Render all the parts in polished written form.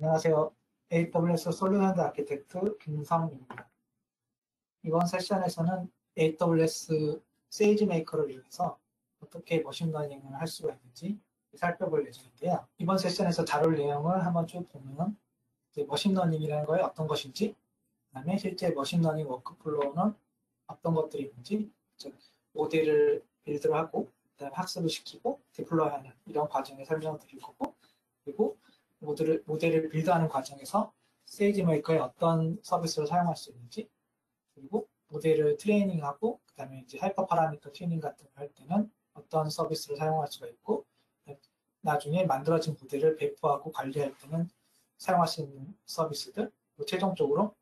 안녕하세요. AWS 솔루션 아키텍트 김성입니다. 이번 세션에서는 AWS 세이지메이커를 이용해서 어떻게 머신러닝을 할 수가 있는지 살펴볼 예정인데요. 이번 세션에서 다룰 내용을 한번 쭉 보면 머신러닝이라는 거에 어떤 것인지, 그 다음에 실제 머신러닝 워크플로우는 어떤 것들이 있는지, 즉 모델을 빌드를 하고 그다음에 학습을 시키고 디플로이하는 이런 과정을 설명을 드릴 거고, 그리고 모델을 빌드하는 과정에서 세이지메이커의 어떤 서비스를 사용할 수 있는지, 그리고 모델을 트레이닝하고 그다음에 이제 하이퍼 파라미터 튜닝 같은 거 할 때는 어떤 서비스를 사용할 수가 있고, 나중에 만들어진 모델을 배포하고 관리할 때는 사용할 수 있는 서비스들, 그리고 최종적으로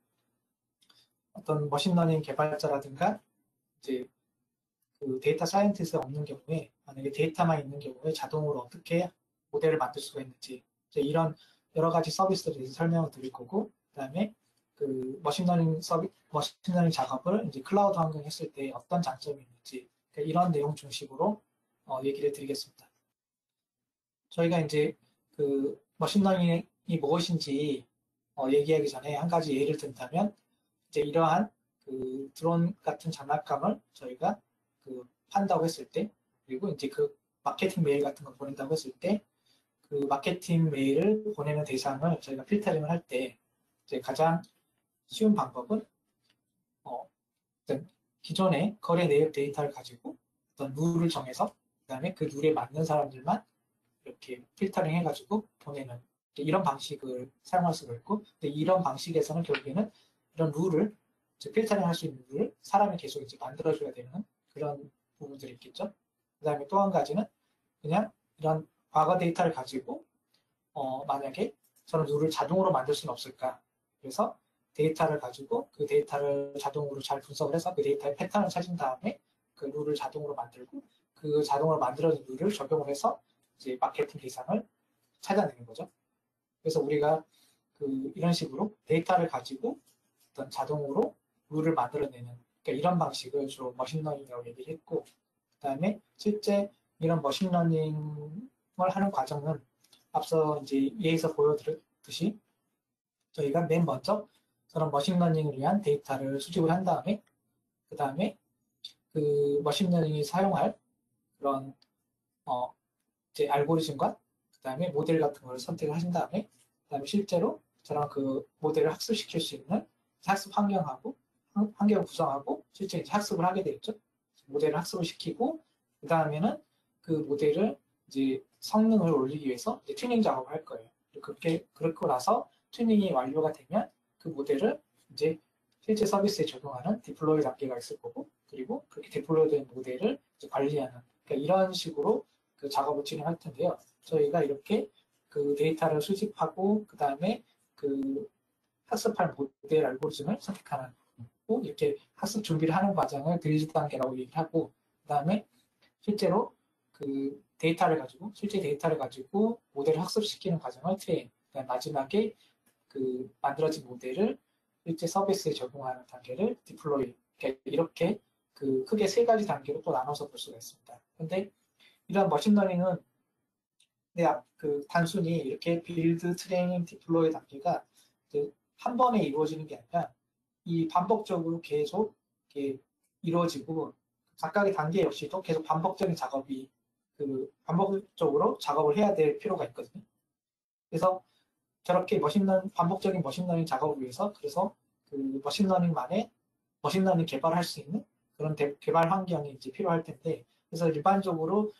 어떤 머신러닝 개발자라든가 이제 그 데이터 사이언티스트가 없는 경우에, 만약에 데이터만 있는 경우에 자동으로 어떻게 모델을 만들 수가 있는지, 이런 여러 가지 서비스에 대해서 설명을 드릴 거고, 그다음에 그 머신러닝 작업을 이제 클라우드 환경에 했을 때 어떤 장점이 있는지, 그러니까 이런 내용 중심으로 얘기를 드리겠습니다. 저희가 이제 그 머신러닝이 무엇인지 얘기하기 전에 한 가지 예를 든다면, 이제 이러한 그 드론 같은 장난감을 저희가 그 판다고 했을 때, 그리고 이제 그 마케팅 메일 같은 걸 보낸다고 했을 때, 그 마케팅 메일을 보내는 대상을 저희가 필터링을 할 때 이제 가장 쉬운 방법은 기존의 거래 내역 데이터를 가지고 어떤 룰을 정해서 그다음에 그 룰에 맞는 사람들만 이렇게 필터링 해가지고 보내는 이런 방식을 사용할 수가 있고, 근데 이런 방식에서는 결국에는 이런 룰을 필터링 할 수 있는 룰을 사람이 계속 이제 만들어줘야 되는 그런 부분들이 있겠죠. 그 다음에 또 한 가지는 그냥 이런 과거 데이터를 가지고 만약에 저는 룰을 자동으로 만들 수는 없을까. 그래서 데이터를 가지고 그 데이터를 자동으로 잘 분석을 해서 그 데이터의 패턴을 찾은 다음에 그 룰을 자동으로 만들고, 그 자동으로 만들어진 룰을 적용을 해서 이제 마케팅 대상을 찾아내는 거죠. 그래서 우리가 이런 식으로 데이터를 가지고 어떤 자동으로 룰을 만들어내는, 그러니까 이런 방식을 주로 머신러닝이라고 얘기를 했고, 그 다음에 실제 이런 머신러닝을 하는 과정은 앞서 이제 예에서 보여드렸듯이 저희가 맨 먼저 그런 머신러닝을 위한 데이터를 수집을 한 다음에, 그 다음에 그 머신러닝이 사용할 그런 이제 알고리즘과 그 다음에 모델 같은 걸 선택을 하신 다음에, 그 다음에 실제로 저랑 그 모델을 학습시킬 수 있는 학습 환경하고 환경을 구성하고 실제 이제 학습을 하게 되겠죠. 모델을 학습을 시키고, 그 다음에는 그 모델을 이제 성능을 올리기 위해서 이제 튜닝 작업을 할 거예요. 그렇고 나서 튜닝이 완료가 되면 그 모델을 이제 실제 서비스에 적용하는 디플로이 단계가 있을 거고, 그리고 그렇게 디플로이된 모델을 이제 관리하는, 그러니까 이런 식으로 그 작업을 진행할 텐데요. 저희가 이렇게 그 데이터를 수집하고 그 다음에 그 학습할 모델 알고리즘을 선택하는, 이렇게 학습 준비를 하는 과정을 빌드 단계라고 얘기하고, 그 다음에 실제로 그 실제 데이터를 가지고 모델을 학습시키는 과정을 트레인, 마지막에 그 만들어진 모델을 실제 서비스에 적용하는 단계를 디플로이, 이렇게 그 크게 세 가지 단계로 또 나눠서 볼 수가 있습니다. 근데 이런 머신러닝은 그 단순히 이렇게 빌드, 트레이닝, 디플로이 단계가 한 번에 이루어지는 게 아니라 이 반복적으로 계속 이렇게 이루어지고, 각각의 단계 역시도 계속 반복적인 작업이 반복적으로 작업을 해야 될 필요가 있거든요. 그래서 저렇게 반복적인 머신러닝 작업을 위해서, 그래서 그 머신러닝만의 머신러닝 개발을 할 수 있는 그런 개발 환경이 이제 필요할 텐데, 그래서 일반적으로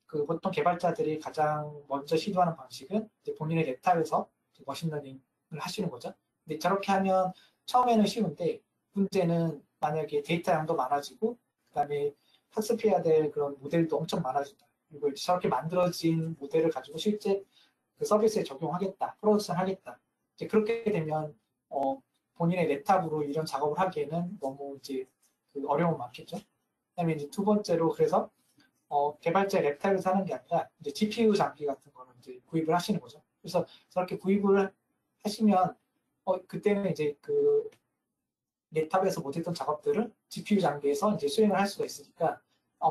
그 보통 개발자들이 가장 먼저 시도하는 방식은 이제 본인의 랩탑에서 머신러닝을 하시는 거죠. 근데 저렇게 하면 처음에는 쉬운데, 문제는 만약에 데이터 양도 많아지고, 그 다음에 학습해야 될 그런 모델도 엄청 많아진다. 그리고 저렇게 만들어진 모델을 가지고 실제 그 서비스에 적용하겠다, 프로덕션 하겠다. 이제 그렇게 되면 본인의 랩탑으로 이런 작업을 하기에는 너무 이제 그 어려움이 많겠죠. 그다음에 이제 두 번째로, 그래서 개발자 랩탑에서 하는 게 아니라 이제 GPU 장비 같은 거는 이제 구입을 하시는 거죠. 그래서 저렇게 구입을 하시면 그때는 이제 그 랩탑에서 못했던 작업들을 GPU 장비에서 이제 수행을 할 수가 있으니까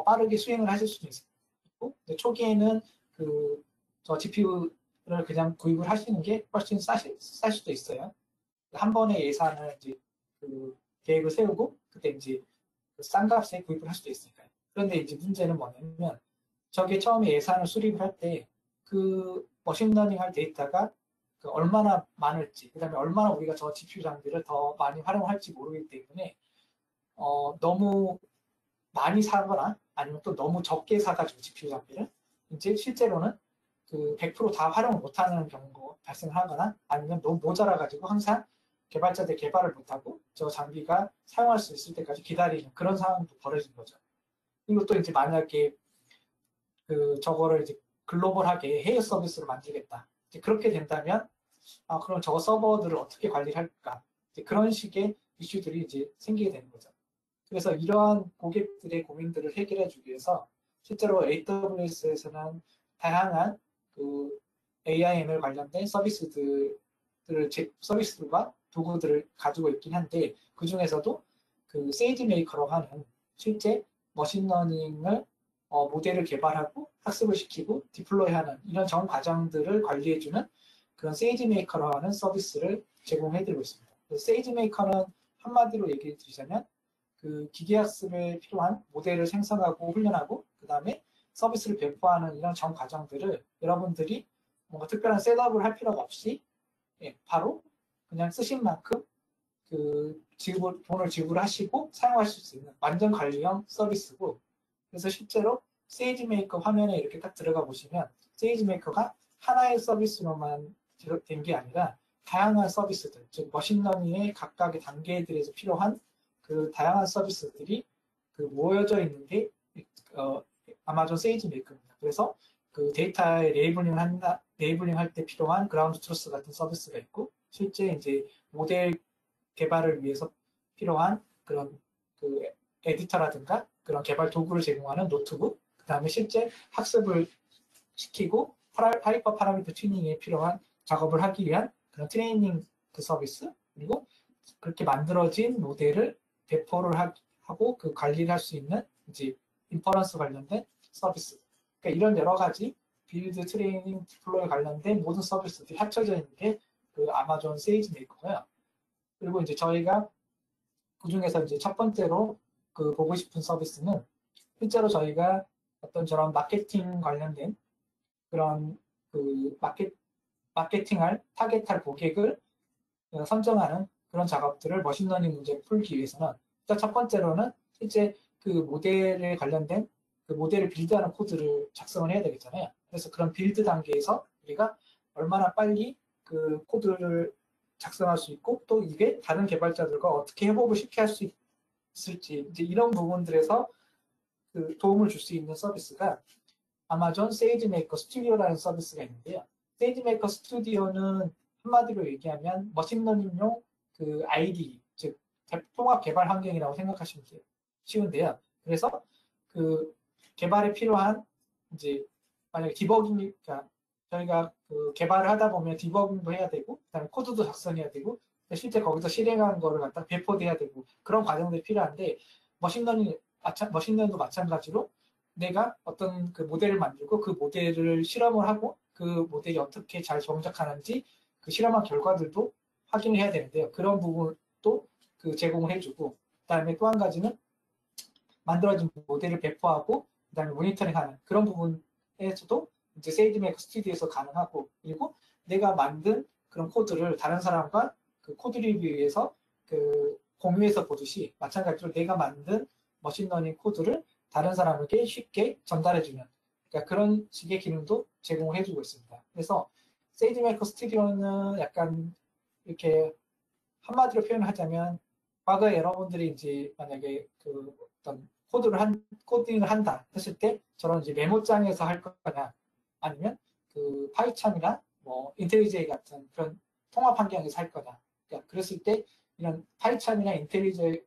빠르게 수행을 하실 수도 있고, 초기에는 저 GPU 그냥 구입을 하시는 게 훨씬 쌀 수도 있어요. 한 번에 예산을 이제 그 계획을 세우고 그때 이제 싼 값에 구입을 할 수도 있으니까요. 그런데 이제 문제는 뭐냐면 저게 처음에 예산을 수립을 할 때 그 머신러닝 할 데이터가 그 얼마나 많을지, 그 다음에 얼마나 우리가 저 GPU 장비를 더 많이 활용할지 모르기 때문에 너무 많이 사거나 아니면 또 너무 적게 사가지고 GPU 장비를 이제 실제로는 그 100%다 활용을 못하는 경우가 발생하거나 아니면 너무 모자라가지고 항상 개발자들 개발을 못하고 저 장비가 사용할 수 있을 때까지 기다리는 그런 상황도 벌어진 거죠. 그리고 또 이제 만약에 그 저거를 이제 글로벌하게 해외 서비스로 만들겠다. 이제 그렇게 된다면 그럼 저거 서버들을 어떻게 관리할까? 이제 그런 식의 이슈들이 이제 생기게 되는 거죠. 그래서 이러한 고객들의 고민들을 해결해 주기 위해서 실제로 AWS에서는 다양한 그 AIML 관련된 서비스들과 도구들을 가지고 있긴 한데 그 중에서도 그 세이지메이커라고 하는 실제 머신러닝을 모델을 개발하고 학습을 시키고 디플로이하는 이런 전 과정들을 관리해주는 그런 세이지메이커라고 하는 서비스를 제공해드리고 있습니다. 세이지메이커는 한마디로 얘기해 드리자면 그 기계학습에 필요한 모델을 생성하고 훈련하고 그 다음에 서비스를 배포하는 이런 전 과정들을 여러분들이 뭔가 특별한 셋업을 할 필요가 없이 바로 그냥 쓰신 만큼 그 돈을 지불하시고 사용하실 수 있는 완전 관리형 서비스고 그래서 실제로 세이지메이커 화면에 이렇게 딱 들어가 보시면 세이지메이커가 하나의 서비스로만 된 게 아니라 다양한 서비스들, 즉 머신러닝의 각각의 단계들에서 필요한 그 다양한 서비스들이 그 모여져 있는 게 아마존 세이지메이커입니다. 그래서 그 데이터에 레이블링 할 때 필요한 그라운드 트루스 같은 서비스가 있고 실제 이제 모델 개발을 위해서 필요한 그런 그 에디터라든가 그런 개발 도구를 제공하는 노트북, 그 다음에 실제 학습을 시키고 하이퍼 파라미터 튜닝에 필요한 작업을 하기 위한 그런 트레이닝 그 서비스, 그리고 그렇게 만들어진 모델을 배포를 하고 그 관리를 할 수 있는 이제 인퍼런스 관련된 서비스. 그러니까 이런 여러 가지 빌드, 트레이닝, 디플로이 관련된 모든 서비스들이 합쳐져 있는 게 그 아마존 세이지메이커고요. 그리고 이제 저희가 그 중에서 이제 첫 번째로 그 보고 싶은 서비스는 실제로 저희가 어떤 저런 마케팅 관련된 그런 그 마케팅할 타겟할 고객을 선정하는 그런 작업들을 머신러닝 문제를 풀기 위해서는 일단 첫 번째로는 실제 그 모델에 관련된 그 모델을 빌드하는 코드를 작성을 해야 되겠잖아요. 그래서 그런 빌드 단계에서 우리가 얼마나 빨리 그 코드를 작성할 수 있고 또 이게 다른 개발자들과 어떻게 협업을 쉽게 할 수 있을지 이제 이런 부분들에서 그 도움을 줄 수 있는 서비스가 아마존 세이지메이커 스튜디오라는 서비스가 있는데요. 세이지메이커 스튜디오는 한마디로 얘기하면 머신러닝용 그 IDE, 즉 통합 개발 환경이라고 생각하시면 돼요. 쉬운데요. 그래서 그 개발에 필요한 이제 만약에 디버깅, 그러니까 저희가 그 개발을 하다 보면 디버깅도 해야 되고, 그다음에 코드도 작성해야 되고, 실제 거기서 실행한 거를 갖다 배포도 해야 되고 그런 과정들이 필요한데 머신러닝도 마찬가지로 내가 어떤 그 모델을 만들고 그 모델을 실험을 하고 그 모델이 어떻게 잘 정착하는지 그 실험한 결과들도 확인을 해야 되는데요. 그런 부분도 그 제공을 해주고 그다음에 또 한 가지는 만들어진 모델을 배포하고 그다음에 모니터링하는 그런 부분에서도 이제 세이지메이커 스튜디오에서 가능하고 그리고 내가 만든 그런 코드를 다른 사람과 그 코드 리뷰에서 그 공유해서 보듯이 마찬가지로 내가 만든 머신러닝 코드를 다른 사람에게 쉽게 전달해주는 그러니까 그런 식의 기능도 제공을 해주고 있습니다. 그래서 세이지메이커 스튜디오는 약간 이렇게 한마디로 표현하자면 과거에 여러분들이 이제 만약에 그 어떤 코딩을 한다 했을 때 저런 이제 메모장에서 할 거냐 아니면 그 파이썬이나 뭐 인텔리제이 같은 그런 통합 환경에서 할 거냐. 그러니까 그랬을 때 이런 파이썬이나 인텔리제이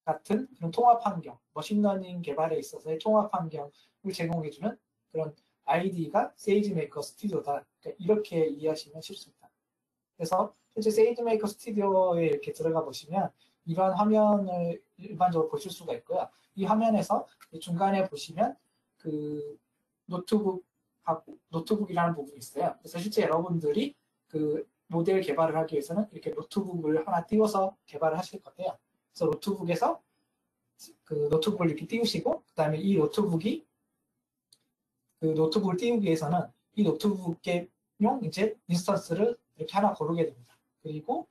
같은 그런 통합 환경, 머신러닝 개발에 있어서의 통합 환경을 제공해주는 그런 아이디가 세이지메이커 스튜디오다. 그러니까 이렇게 이해하시면 쉽습니다. 그래서 실제 세이지메이커 스튜디오에 이렇게 들어가 보시면 이런 화면을 일반적으로 보실 수가 있고요. 이 화면에서 중간에 보시면 그 노트북 하고 노트북이라는 부분이 있어요. 그래서 실제 여러분들이 그 모델 개발을 하기 위해서는 이렇게 노트북을 하나 띄워서 개발을 하실 건데요. 그래서 노트북에서 그 노트북을 이렇게 띄우시고, 그 다음에 이 노트북이 그 노트북을 띄우기 위해서는 이 노트북용 이제 인스턴스를 이렇게 하나 고르게 됩니다. 그리고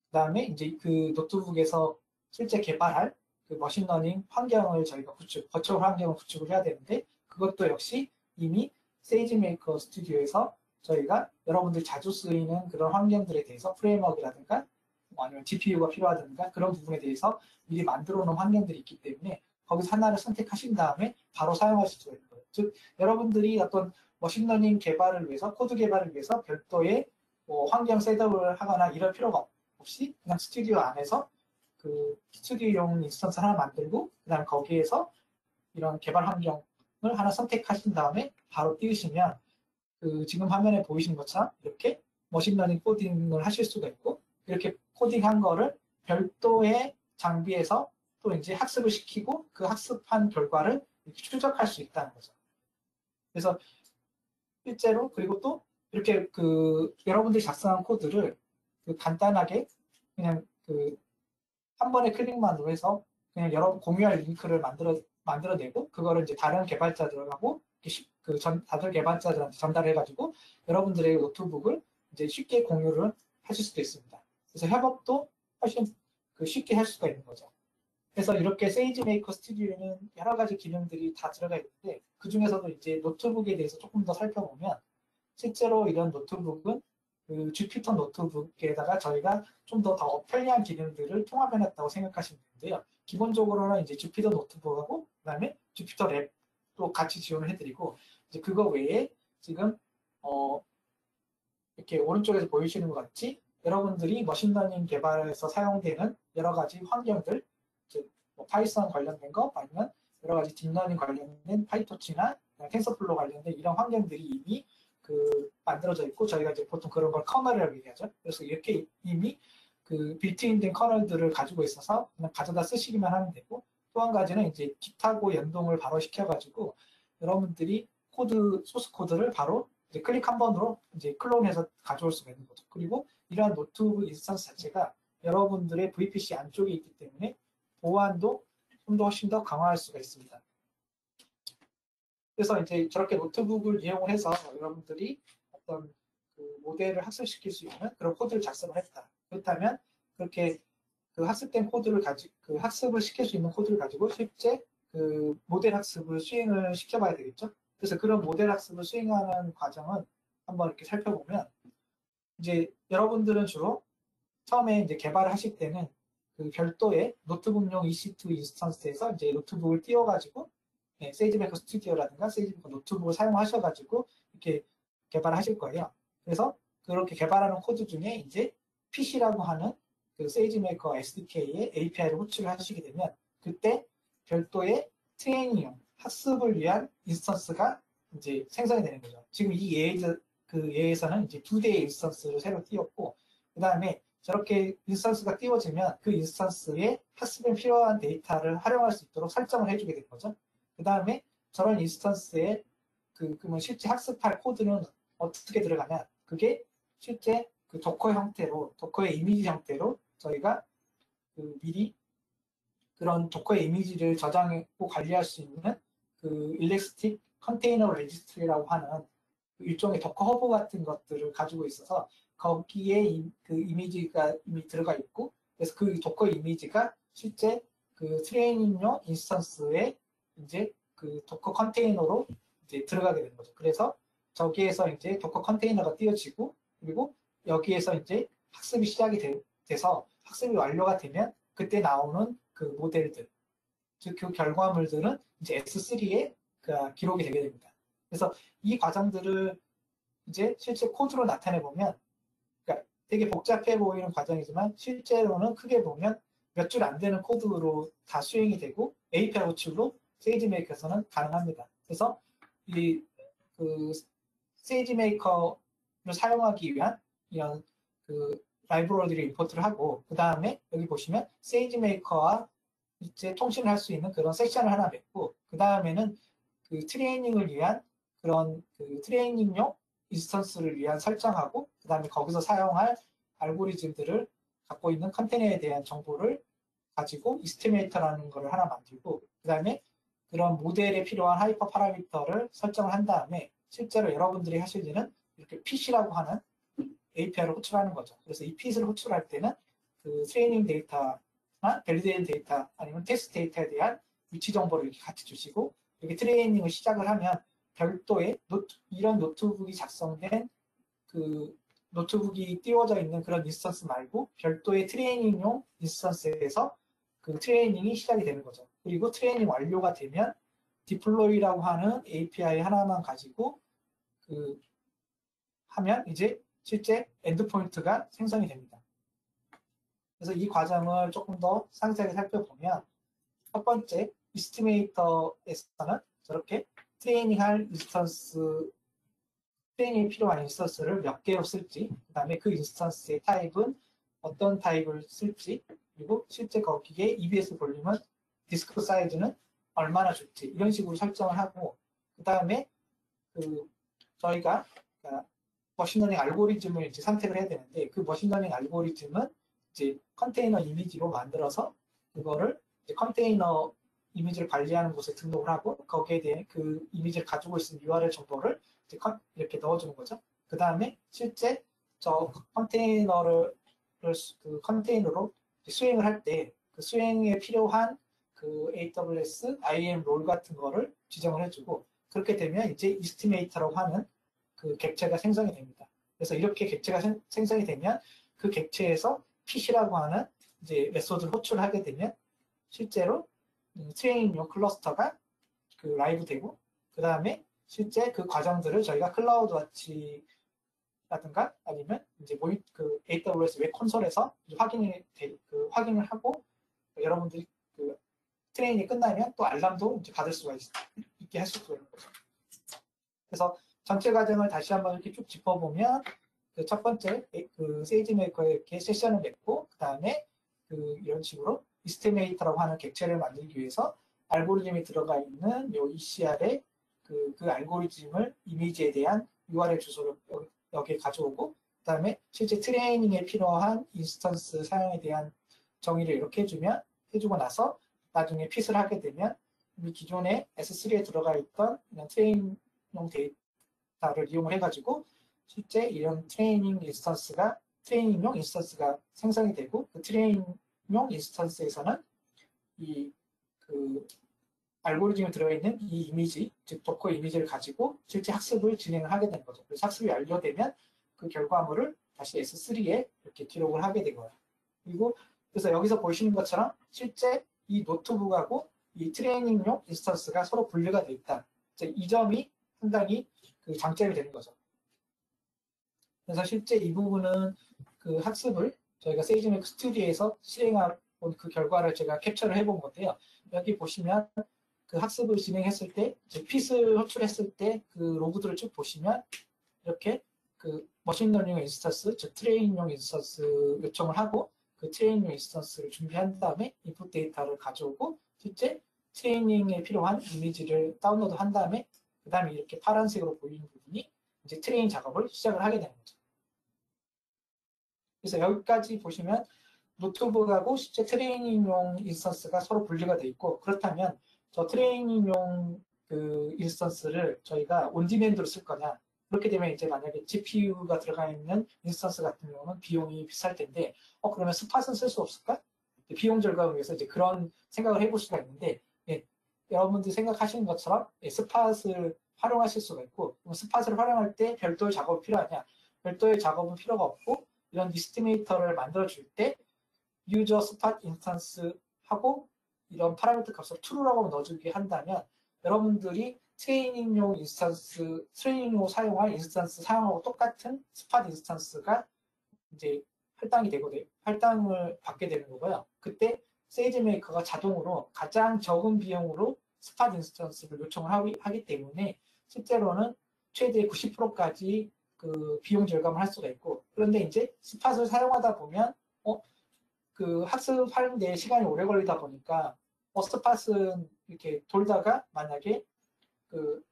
그 다음에 이제 그 노트북에서 실제 개발할 그 머신러닝 환경을 저희가 버추얼 환경을 구축을 해야 되는데, 그것도 역시 이미 세이지메이커 스튜디오에서 저희가 여러분들이 자주 쓰이는 그런 환경들에 대해서 프레임워크라든가 아니면 GPU가 필요하든가 그런 부분에 대해서 미리 만들어 놓은 환경들이 있기 때문에 거기서 하나를 선택하신 다음에 바로 사용하실 수가 있는 거예요. 즉 여러분들이 어떤 머신러닝 개발을 위해서, 코드 개발을 위해서 별도의 뭐 환경 셋업을 하거나 이럴 필요가 없이 그냥 스튜디오 안에서 그 스튜디오용 인스턴스 하나 만들고, 그 다음에 거기에서 이런 개발 환경을 하나 선택하신 다음에 바로 띄우시면 그 지금 화면에 보이시는 것처럼 이렇게 머신러닝 코딩을 하실 수가 있고, 이렇게 코딩한 거를 별도의 장비에서 또 이제 학습을 시키고 그 학습한 결과를 이렇게 추적할 수 있다는 거죠. 그래서 실제로 그리고 또 이렇게 그 여러분들이 작성한 코드를 그 간단하게 그냥 그 한 번의 클릭만으로 해서 그냥 여러분 공유할 링크를 만들어내고 그거를 이제 다른 개발자들하고 다른 개발자들한테 전달해가지고 여러분들의 노트북을 이제 쉽게 공유를 하실 수도 있습니다. 그래서 협업도 훨씬 쉽게 할 수가 있는 거죠. 그래서 이렇게 세이지메이커 스튜디오에는 여러 가지 기능들이 다 들어가 있는데, 그 중에서도 이제 노트북에 대해서 조금 더 살펴보면 실제로 이런 노트북은 그 주피터 노트북에다가 저희가 좀 더 편리한 기능들을 통합해놨다고 생각하시면 되는데요. 기본적으로는 이제 주피터 노트북하고 그다음에 주피터 랩도 같이 지원을 해드리고, 이제 그거 외에 지금 이렇게 오른쪽에서 보이시는 것 같이 여러분들이 머신러닝 개발에서 사용되는 여러 가지 환경들, 즉 뭐 파이썬 관련된 거 아니면 여러 가지 딥러닝 관련된 파이토치나 텐서플로우 관련된 이런 환경들이 이미 만들어져 있고, 저희가 이제 보통 그런 걸 커널이라고 얘기하죠. 그래서 이렇게 이미 그 빌트인된 커널들을 가지고 있어서 그냥 가져다 쓰시기만 하면 되고, 또 한 가지는 이제 깃하고 연동을 바로 시켜가지고 여러분들이 소스 코드를 바로 이제 클릭 한 번으로 이제 클론해서 가져올 수가 있는 거죠. 그리고 이러한 노트북 인스턴스 자체가 여러분들의 VPC 안쪽에 있기 때문에 보안도 좀 더 훨씬 더 강화할 수가 있습니다. 그래서 이제 저렇게 노트북을 이용을 해서 여러분들이 어떤 그 모델을 학습시킬 수 있는 그런 코드를 작성을 했다. 그렇다면 그렇게 그 학습된 코드를 그 학습을 시킬 수 있는 코드를 가지고 실제 그 모델 학습을 수행을 시켜봐야 되겠죠. 그래서 그런 모델 학습을 수행하는 과정은 한번 이렇게 살펴보면, 이제 여러분들은 주로 처음에 이제 개발을 하실 때는 그 별도의 노트북용 EC2 인스턴스에서 이제 노트북을 띄워가지고 세이지메이커 스튜디오라든가 세이지메이커 노트북을 사용하셔가지고 이렇게 개발을 하실 거예요. 그래서 그렇게 개발하는 코드 중에 이제 PC라고 하는 그 세이지메이커 SDK에 API를 호출을 하시게 되면 그때 별도의 트레이닝용 학습을 위한 인스턴스가 이제 생성이 되는 거죠. 지금 이 예에서는 이제 2대의 인스턴스를 새로 띄웠고, 그 다음에 저렇게 인스턴스가 띄워지면 그 인스턴스에 학습에 필요한 데이터를 활용할 수 있도록 설정을 해주게 된 거죠. 그 다음에 저런 인스턴스에 그러면 실제 학습할 코드는 어떻게 들어가냐? 그게 실제 그 도커 형태로, 도커의 이미지 형태로 저희가 미리 그런 도커의 이미지를 저장하고 관리할 수 있는 그 일렉스틱 컨테이너 레지스트리라고 하는 일종의 도커 허브 같은 것들을 가지고 있어서 거기에 그 이미지가 이미 들어가 있고, 그래서 그 도커 이미지가 실제 그 트레이닝용 인스턴스에 이제 그 도커 컨테이너로 이제 들어가게 되는 거죠. 그래서 저기에서 이제 도커 컨테이너가 띄워지고, 그리고 여기에서 이제 학습이 시작이 돼서 학습이 완료가 되면 그때 나오는 그 모델들, 즉 그 결과물들은 이제 S3에 기록이 되게 됩니다. 그래서 이 과정들을 이제 실제 코드로 나타내 보면, 그러니까 되게 복잡해 보이는 과정이지만 실제로는 크게 보면 몇 줄 안 되는 코드로 다 수행이 되고 API 호출로 세이지메이커에서는 가능합니다. 그래서 이 세이지메이커를 사용하기 위한 이런 그 라이브러리를 임포트를 하고, 그 다음에 여기 보시면 세이지메이커와 이제 통신을 할 수 있는 그런 섹션을 하나 맺고, 그 다음에는 그 트레이닝을 위한 그런 그 트레이닝용 인스턴스를 위한 설정하고 그 다음에 거기서 사용할 알고리즘들을 갖고 있는 컨테이너에 대한 정보를 가지고 이스티메이터라는 것을 하나 만들고 그 다음에 그런 모델에 필요한 하이퍼 파라미터를 설정을 한 다음에 실제로 여러분들이 하실 일은 이렇게 핏이라고 하는 API를 호출하는 거죠. 그래서 이 핏을 호출할 때는 그 트레이닝 데이터나 밸리데이션 데이터 아니면 테스트 데이터에 대한 위치 정보를 이렇게 같이 주시고 이렇게 트레이닝을 시작을 하면 별도의 이런 노트북이 작성된 그 노트북이 띄워져 있는 그런 인스턴스 말고 별도의 트레이닝용 인스턴스에서 그 트레이닝이 시작이 되는 거죠. 그리고 트레이닝 완료가 되면 디플로이라고 하는 API 하나만 가지고 그 하면 이제 실제 엔드포인트가 생성이 됩니다. 그래서 이 과정을 조금 더 상세하게 살펴보면 첫 번째 이스티메이터에서는 저렇게 트레이닝할 인스턴스 트레이닝이 필요한 인스턴스를 몇 개로 쓸지 그 다음에 그 인스턴스의 타입은 어떤 타입을 쓸지 그리고 실제 거기에 EBS 볼륨은 디스크 사이즈는 얼마나 줄지 이런 식으로 설정을 하고 그 다음에 그 저희가 머신러닝 알고리즘을 이제 선택을 해야 되는데 그 머신러닝 알고리즘은 이제 컨테이너 이미지로 만들어서 그거를 이제 컨테이너 이미지를 관리하는 곳에 등록을 하고 거기에 대해 그 이미지를 가지고 있는 URL 정보를 이제 이렇게 넣어주는 거죠. 그 다음에 실제 저 컨테이너를 그 컨테이너로 수행을 할 때 그 수행에 필요한 그 AWS IAM 롤 같은 거를 지정을 해주고 그렇게 되면 이제 이스티메이터라고 하는 그 객체가 생성이 됩니다. 그래서 이렇게 객체가 생성이 되면 그 객체에서 핏이라고 하는 이제 메소드를 호출하게 되면 실제로 트레이닝용 클러스터가 그 라이브 되고 그 다음에 실제 그 과정들을 저희가 클라우드 와치라든가 아니면 이제 그 AWS 웹 콘솔에서 확인을 하고 여러분들이 그 트레이닝이 끝나면 또 알람도 이제 받을 수가 있게 할 수가 있는 거죠. 그래서 전체 과정을 다시 한번 이렇게 쭉 짚어보면 그 첫 번째 그 세이지메이커에 이렇게 세션을 맺고 그 다음에 그 이런 식으로 이스티메이터라고 하는 객체를 만들기 위해서 알고리즘이 들어가 있는 요 ECR에 그 알고리즘을 이미지에 대한 URL 주소를 여기에 가져오고 그 다음에 실제 트레이닝에 필요한 인스턴스 사용에 대한 정의를 이렇게 해주고 나서 나중에 핏을 하게 되면 이 기존에 S3에 들어가 있던 트레이닝용 데이터를 이용을 해가지고 실제 이런 트레이닝용 인스턴스가 생성이 되고 그 트레이닝용 인스턴스에서는 이 그 알고리즘에 들어있는 이 이미지, 즉 도커 이미지를 가지고 실제 학습을 진행을 하게 되는 거죠. 그래서 학습이 완료되면 그 결과물을 다시 S3에 이렇게 기록을 하게 되고요. 그리고 그래서 여기서 보시는 것처럼 실제 이 노트북하고 이 트레이닝용 인스턴스가 서로 분리가 돼 있다. 이 점이 상당히 그 장점이 되는 거죠. 그래서 실제 이 부분은 그 학습을 저희가 세이지메이커 스튜디오에서 실행한 그 결과를 제가 캡처를 해본 건데요. 여기 보시면 그 학습을 진행했을 때, 핏을 호출했을 때 그 로그들을 쭉 보시면 이렇게 그 머신러닝 인스턴스, 즉 트레이닝용 인스턴스 요청을 하고 그 트레이닝용 인스턴스를 준비한 다음에 인풋 데이터를 가져오고 실제 트레이닝에 필요한 이미지를 다운로드 한 다음에 그 다음에 이렇게 파란색으로 보이는 부분이 이제 트레이닝 작업을 시작을 하게 되는 거죠. 그래서 여기까지 보시면 노트북하고 실제 트레이닝용 인스턴스가 서로 분리가 돼 있고 그렇다면 저 트레이닝용 그 인스턴스를 저희가 온디맨드로 쓸 거냐 그렇게 되면 이제 만약에 GPU가 들어가 있는 인스턴스 같은 경우는 비용이 비쌀 텐데 그러면 스팟은 쓸 수 없을까? 비용 절감을 위해서 이제 그런 생각을 해볼 수가 있는데 여러분들이 생각하시는 것처럼 스팟을 활용하실 수가 있고 스팟을 활용할 때 별도의 작업이 필요하냐 별도의 작업은 필요가 없고 이런 이스티메이터를 만들어 줄 때 유저 스팟 인스턴스 하고 이런 파라미터 값을 true라고 넣어주게 한다면 여러분들이 트레이닝용 사용할 인스턴스 사용하고 똑같은 스팟 인스턴스가 이제 할당을 받게 되는 거고요. 그때 세이지메이커가 자동으로 가장 적은 비용으로 스팟 인스턴스를 요청을 하기 때문에 실제로는 최대 90%까지 그 비용 절감을 할 수가 있고 그런데 이제 스팟을 사용하다 보면 그 학습하는데 시간이 오래 걸리다 보니까 스팟은 이렇게 돌다가 만약에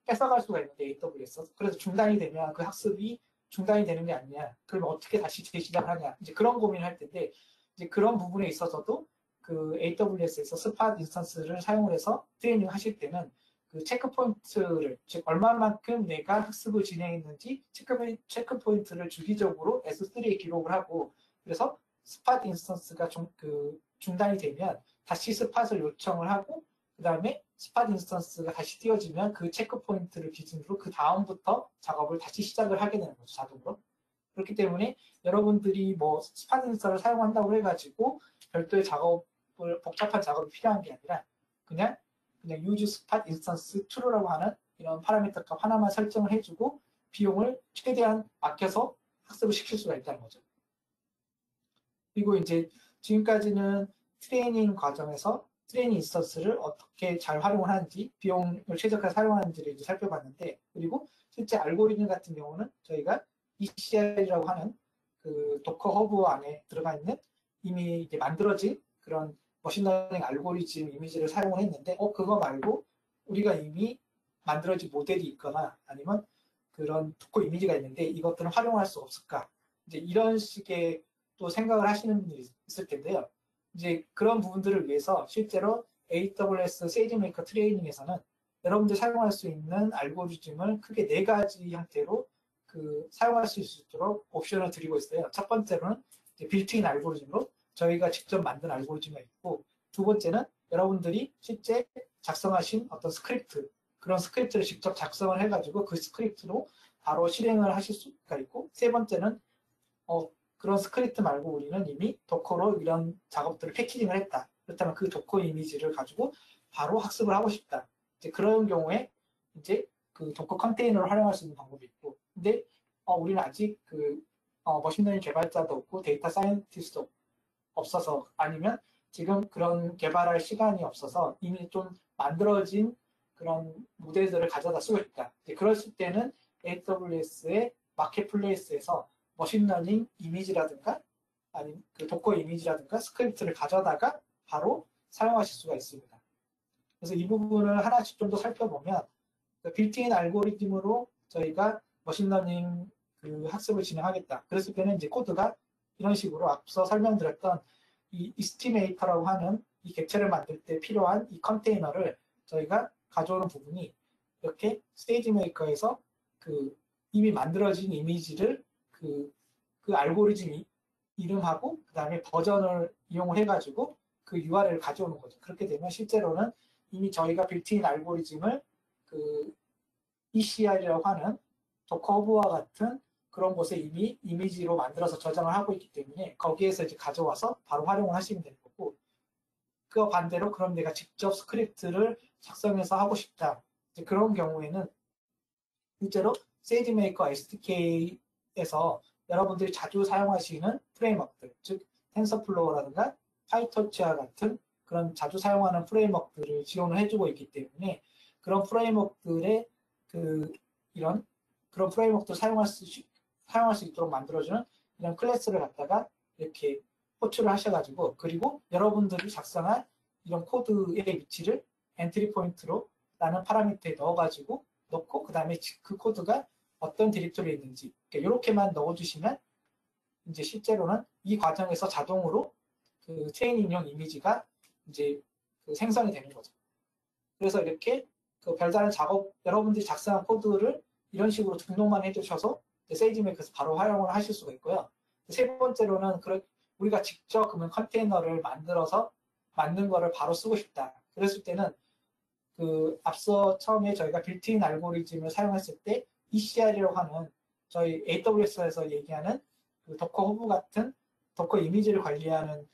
뺏어갈 수가 있는데 AWS. 그래서 중단이 되면 그 학습이 중단이 되는 게 아니냐. 그러면 어떻게 다시 재시작을 하냐. 이제 그런 고민을 할 텐데 이제 그런 부분에 있어서도 그 AWS에서 스팟 인스턴스를 사용을 해서 트레이닝 하실 때는 그 체크 포인트를, 즉 얼마만큼 내가 학습을 진행했는지 체크 포인트를 주기적으로 S3에 기록을 하고, 그래서 스팟 인스턴스가 중단이 되면 다시 스팟을 요청을 하고, 그 다음에 스팟 인스턴스가 다시 띄워지면 그 체크 포인트를 기준으로 그 다음부터 작업을 다시 시작을 하게 되는 거죠, 자동으로. 그렇기 때문에 여러분들이 뭐 스팟 인스턴을 사용한다고 해가지고 별도의 복잡한 작업이 필요한 게 아니라 그냥 use spot instance true라고 하는 이런 파라미터 값 하나만 설정을 해주고 비용을 최대한 아껴서 학습을 시킬 수가 있다는 거죠. 그리고 이제 지금까지는 트레이닝 과정에서 트레이닝 인스턴스를 어떻게 잘 활용을 하는지, 비용을 최적화해 사용하는지를 이제 살펴봤는데, 그리고 실제 알고리즘 같은 경우는 저희가 ECR이라고 하는 그 도커 허브 안에 들어가 있는 이미 이제 만들어진 그런 머신러닝 알고리즘 이미지를 사용을 했는데, 그거 말고 우리가 이미 만들어진 모델이 있거나 아니면 그런 도커 이미지가 있는데 이것들은 활용할 수 없을까? 이제 이런 식의 또 생각을 하시는 분들이 있을 텐데요. 이제 그런 부분들을 위해서 실제로 AWS 세이지메이커 트레이닝에서는 여러분들 사용할 수 있는 알고리즘을 크게 4가지 형태로 사용할 수 있도록 옵션을 드리고 있어요. 첫 번째로는 빌트인 알고리즘으로 저희가 직접 만든 알고리즘이 있고, 두 번째는 여러분들이 실제 작성하신 어떤 스크립트, 그런 스크립트를 직접 작성을 해가지고 그 스크립트로 바로 실행을 하실 수가 있고, 세 번째는 그런 스크립트 말고 우리는 이미 도커로 이런 작업들을 패키징을 했다. 그렇다면 그 도커 이미지를 가지고 바로 학습을 하고 싶다. 이제 그런 경우에 이제 그 도커 컨테이너를 활용할 수 있는 방법이 있고, 근데 우리는 아직 머신러닝 개발자도 없고 데이터 사이언티스트도 없어서, 아니면 지금 그런 개발할 시간이 없어서 이미 좀 만들어진 그런 모델들을 가져다 쓰고 있다. 그랬을 때는 AWS의 마켓플레이스에서 머신러닝 이미지라든가 아니면 그 도커 이미지라든가 스크립트를 가져다가 바로 사용하실 수가 있습니다. 그래서 이 부분을 하나씩 좀 더 살펴보면, 빌트인 알고리즘으로 저희가 머신러닝 학습을 진행하겠다. 그랬을 때는 이제 코드가 이런 식으로 앞서 설명드렸던 이 이스티메이터라고 하는 이 객체를 만들 때 필요한 이 컨테이너를 저희가 가져오는 부분이 이렇게 스테이지 메이커에서 이미 만들어진 이미지를 그 알고리즘 이름하고 그 다음에 버전을 이용을 해가지고 그 URL을 가져오는 거죠. 그렇게 되면 실제로는 이미 저희가 빌트인 알고리즘을 ECR이라고 하는 도커 허브와 같은 그런 곳에 이미 이미지로 만들어서 저장을 하고 있기 때문에 거기에서 이제 가져와서 바로 활용을 하시면 되는 거고, 그 반대로 그럼 내가 직접 스크립트를 작성해서 하고 싶다. 이제 그런 경우에는 실제로 세이지메이커 SDK에서 여러분들이 자주 사용하시는 프레임워크들, 즉 텐서플로우라든가 파이토치와 같은 그런 자주 사용하는 프레임워크들을 지원을 해주고 있기 때문에 그런 프레임워크들의 이런 그런 프레임워크를 사용할 수 있도록 만들어주는 이런 클래스를 갖다가 이렇게 호출을 하셔가지고, 그리고 여러분들이 작성한 이런 코드의 위치를 엔트리 포인트로 라는 파라미터에 넣어가지고 넣고, 그 다음에 그 코드가 어떤 디렉토리에 있는지 이렇게만 넣어주시면 이제 실제로는 이 과정에서 자동으로 그 트레이닝용 이미지가 이제 생성이 되는 거죠. 그래서 이렇게 별다른 작업, 여러분들이 작성한 코드를 이런 식으로 등록만 해주셔서 세이지메이커에서 바로 활용을 하실 수가 있고요. 세 번째로는 우리가 직접 그러면 컨테이너를 만들어서 만든 거를 바로 쓰고 싶다. 그랬을 때는 앞서 처음에 저희가 빌트인 알고리즘을 사용했을 때 ECR이라고 하는 저희 AWS에서 얘기하는 도커 허브 같은 도커 이미지를 관리하는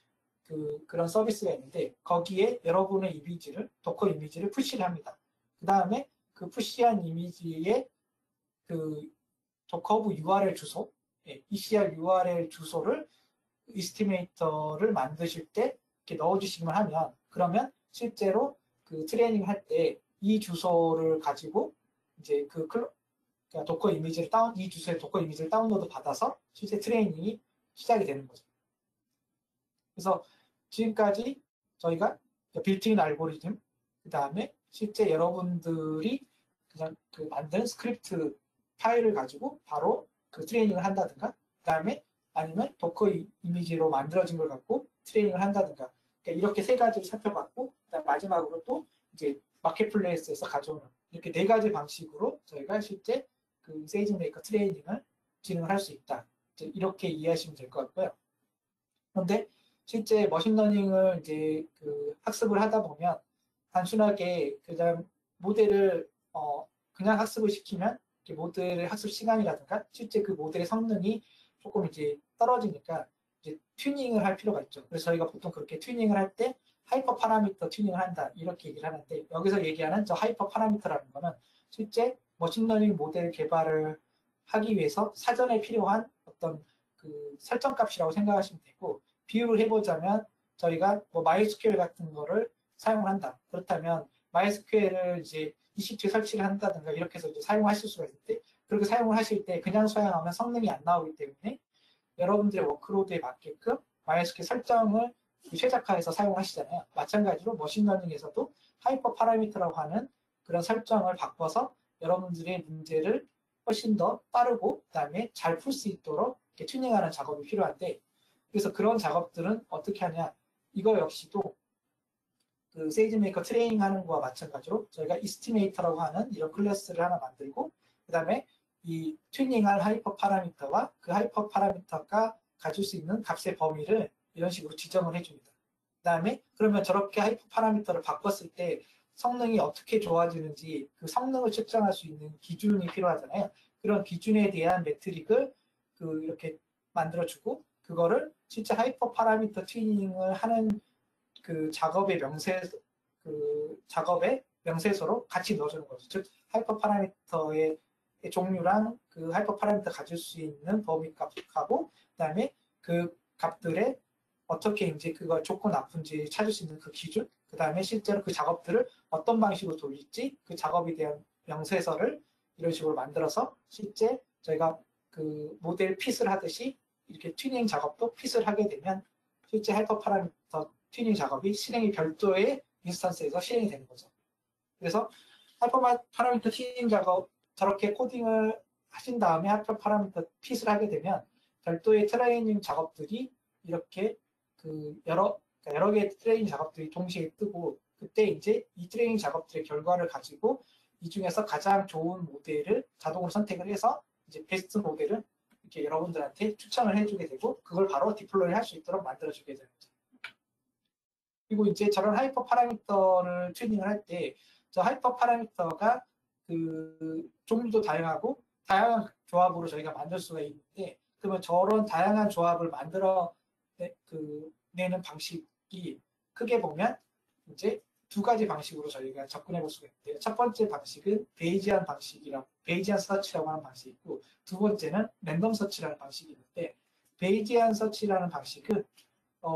그런 서비스가 있는데, 거기에 여러분의 도커 이미지를 푸시를 합니다. 그 다음에 그 푸시한 이미지에 도커 허브 URL 주소, ECR URL 주소를 이스티메이터를 만드실 때 이렇게 넣어주시기만 하면, 그러면 실제로 트레이닝 할 때 이 주소를 가지고 이제 그러니까 이 주소의 도커 이미지를 다운로드 받아서 실제 트레이닝이 시작이 되는 거죠. 그래서 지금까지 저희가 빌트인 알고리즘, 그 다음에 실제 여러분들이 그냥 그 만든 스크립트 파일을 가지고 바로 그 트레이닝을 한다든가, 그다음에 아니면 도커 이미지로 만들어진 걸 갖고 트레이닝을 한다든가, 그러니까 이렇게 세 가지를 살펴봤고, 그다음 마지막으로 또 이제 마켓플레이스에서 가져오는 이렇게 네 가지 방식으로 저희가 실제 그 세이지메이커 트레이닝을 진행을 할 수 있다. 이렇게 이해하시면 될 것 같고요. 그런데 실제 머신러닝을 이제 그 학습을 하다 보면 단순하게 그냥 모델을 그냥 학습을 시키면 모델의 학습 시간이라든가 실제 그 모델의 성능이 조금 이제 떨어지니까 이제 튜닝을 할 필요가 있죠. 그래서 저희가 보통 그렇게 튜닝을 할 때 하이퍼 파라미터 튜닝을 한다 이렇게 얘기를 하는데, 여기서 얘기하는 저 하이퍼 파라미터라는 거는 실제 머신러닝 모델 개발을 하기 위해서 사전에 필요한 어떤 그 설정 값이라고 생각하시면 되고, 비유를 해보자면 저희가 뭐 MySQL 같은 거를 사용을 한다. 그렇다면 MySQL을 이제 EC2에 설치를 한다든가 이렇게 해서 이제 사용하실 수가 있는데, 그렇게 사용을 하실 때 그냥 사용하면 성능이 안 나오기 때문에 여러분들의 워크로드에 맞게끔 MySQL 설정을 최적화해서 사용하시잖아요. 마찬가지로 머신러닝에서도 하이퍼 파라미터라고 하는 그런 설정을 바꿔서 여러분들의 문제를 훨씬 더 빠르고 그다음에 잘 풀 수 있도록 이렇게 튜닝하는 작업이 필요한데, 그래서 그런 작업들은 어떻게 하냐, 이거 역시도 그 세이지메이커 트레이닝 하는 거와 마찬가지로 저희가 이스티메이터라고 하는 이런 클래스를 하나 만들고, 그 다음에 이 튜닝할 하이퍼 파라미터와 그 하이퍼 파라미터가 가질 수 있는 값의 범위를 이런 식으로 지정을 해줍니다. 그 다음에 그러면 저렇게 하이퍼 파라미터를 바꿨을 때 성능이 어떻게 좋아지는지 그 성능을 측정할 수 있는 기준이 필요하잖아요. 그런 기준에 대한 매트릭을 그 이렇게 만들어주고, 그거를 실제 하이퍼 파라미터 튜닝을 하는 그 작업의 명세서로 같이 넣어주는 거죠. 즉 하이퍼 파라미터의 종류랑 그 하이퍼 파라미터 가질 수 있는 범위 값하고, 그다음에 그 값들의 어떻게 이제 그걸 좋고 나쁜지 찾을 수 있는 그 기준, 그다음에 실제로 그 작업들을 어떤 방식으로 돌릴지 그 작업에 대한 명세서를 이런 식으로 만들어서 실제 저희가 그 모델 핏을 하듯이 이렇게 튜닝 작업도 핏을 하게 되면 실제 하이퍼 파라미터 튜닝 작업이 실행이 별도의 인스턴스에서 실행이 되는 거죠. 그래서 하이퍼 파라미터 튜닝 작업 저렇게 코딩을 하신 다음에 하이퍼 파라미터 핏을 하게 되면 별도의 트레이닝 작업들이 이렇게 그 여러 개의 트레이닝 작업들이 동시에 뜨고, 그때 이제 이 트레이닝 작업들의 결과를 가지고 이 중에서 가장 좋은 모델을 자동으로 선택을 해서 이제 베스트 모델을 이렇게 여러분들한테 추천을 해주게 되고, 그걸 바로 디플로이를 할 수 있도록 만들어주게 되는 거죠. 그리고 이제 저런 하이퍼 파라미터를 튜닝을 할 때 저 하이퍼 파라미터가 그 종류도 다양하고 다양한 조합으로 저희가 만들 수가 있는데, 그러면 저런 다양한 조합을 만들어 내는 방식이 크게 보면 이제 두 가지 방식으로 저희가 접근해 볼 수가 있는데요. 첫 번째 방식은 베이지안 서치라고 하는 방식이 있고, 두 번째는 랜덤 서치라는 방식이 있는데, 베이지안 서치라는 방식은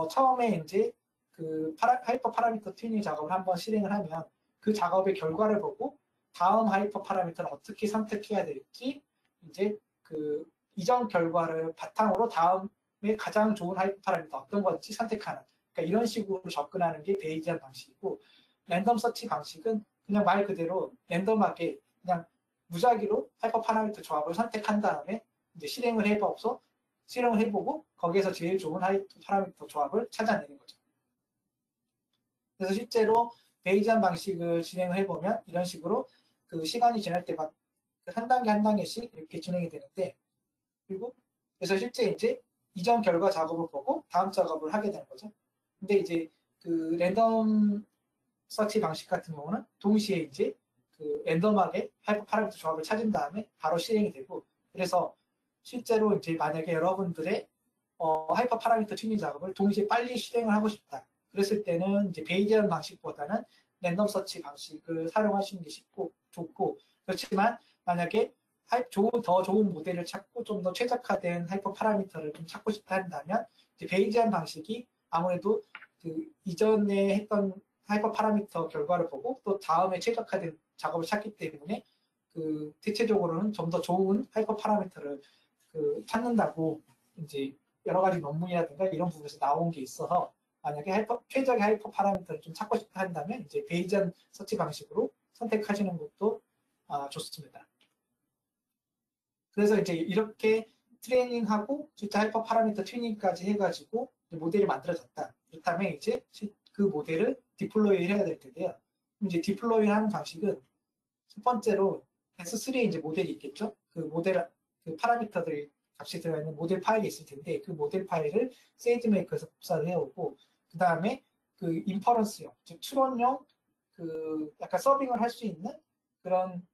처음에 이제 그 하이퍼 파라미터 튜닝 작업을 한번 실행을 하면 그 작업의 결과를 보고 다음 하이퍼 파라미터를 어떻게 선택해야 될지 이제 그 이전 결과를 바탕으로 다음에 가장 좋은 하이퍼 파라미터 어떤 건지 선택하는, 그러니까 이런 식으로 접근하는 게 베이지안 방식이고, 랜덤 서치 방식은 그냥 말 그대로 랜덤하게 그냥 무작위로 하이퍼 파라미터 조합을 선택한 다음에 이제 실행을 해보고 거기에서 제일 좋은 하이퍼 파라미터 조합을 찾아내는 거죠. 그래서 실제로 베이지안 방식을 진행을 해보면 이런 식으로 그 시간이 지날 때마다 한 단계 한 단계씩 이렇게 진행이 되는데, 그리고 그래서 실제 이제 이전 결과 작업을 보고 다음 작업을 하게 되는 거죠. 근데 이제 그 랜덤 서치 방식 같은 경우는 동시에 이제 그 랜덤하게 하이퍼 파라미터 조합을 찾은 다음에 바로 실행이 되고, 그래서 실제로 이제 만약에 여러분들의 하이퍼 파라미터 튜닝 작업을 동시에 빨리 실행을 하고 싶다. 그랬을 때는 이제 베이지안 방식보다는 랜덤 서치 방식을 사용하시는 게 좋고, 그렇지만 만약에 더 좋은 모델을 찾고 좀 더 최적화된 하이퍼 파라미터를 좀 찾고 싶다 한다면 이제 베이지안 방식이 아무래도 그 이전에 했던 하이퍼 파라미터 결과를 보고 또 다음에 최적화된 작업을 찾기 때문에 그 대체적으로는 좀 더 좋은 하이퍼 파라미터를 그 찾는다고 이제 여러 가지 논문이라든가 이런 부분에서 나온 게 있어서, 만약에 최적의 하이퍼 파라미터를 좀 찾고 싶다 한다면 이제 베이지안 서치 방식으로 선택하시는 것도 줬습니다. 그래서 이제 이렇게 트레이닝하고 실제 하이퍼 파라미터 튜닝까지 해가지고 모델이 만들어졌다. 그렇다면 이제 그 모델을 디플로이 해야 될 텐데요. 이제 디플로이 하는 방식은 첫 번째로 S3에 이제 모델이 있겠죠. 그 모델, 그 파라미터들이 값이 들어있는 모델 파일이 있을 텐데 그 모델 파일을 세이지메이커에서 복사를 해오고 그 다음에 그 인퍼런스용, 즉 추론용 그 약간 서빙을 할 수 있는 그런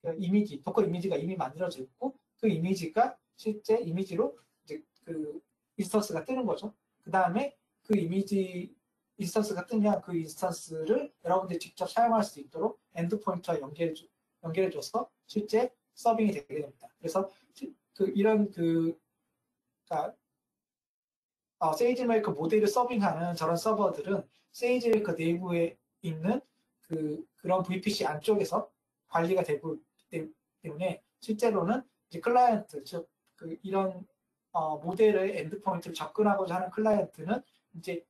그 이미지, 도커 이미지가 이미 만들어져 있고 그 이미지가 실제 이미지로 이제 그 인스턴스가 뜨는 거죠. 그 다음에 그 이미지 인스턴스가 뜨면 그 인스턴스를 여러분들이 직접 사용할 수 있도록 엔드포인트와 연결해줘서 실제 서빙이 되게 됩니다. 그래서 이런 그러니까 세이지메이커 모델을 서빙하는 저런 서버들은 세이지메이커 내부에 있는 그런 VPC 안쪽에서 관리가 되고 있기 때문에 실제로는 이제 클라이언트, 즉 이런 모델의 엔드포인트를 접근하고자 하는 클라이언트는 이제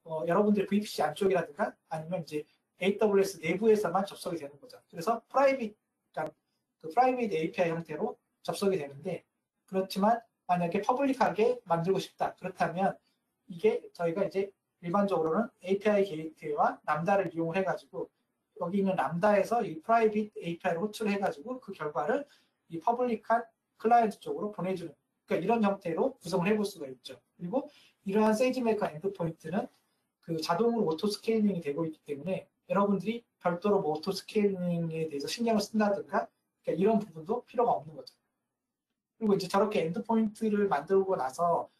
여러분들의 VPC 안쪽이라든가 아니면 이제 AWS 내부에서만 접속이 되는 거죠. 그래서 그러니까 그 프라이빗 API 형태로 접속이 되는데 그렇지만 만약에 퍼블릭하게 만들고 싶다. 그렇다면 이게 저희가 이제 일반적으로는 API 게이트웨이와 람다를 이용을 해가지고 여기 있는 람다에서 이 프라이빗 API를 호출을 해가지고 그 결과를 이 퍼블릭한 클라이언트 쪽으로 보내주는 그러니까 이런 형태로 구성을 해볼 수가 있죠. 그리고 이러한 세이지메이커 엔드포인트는 그 자동으로 오토 스케일링이 되고 있기 때문에 여러분들이 별도로 뭐 오토 스케일링에 대해서 신경을 쓴다든가 그러니까 이런 부분도 필요가 없는 거죠. 그리고 이제 저렇게 엔드포인트를 만들고 나서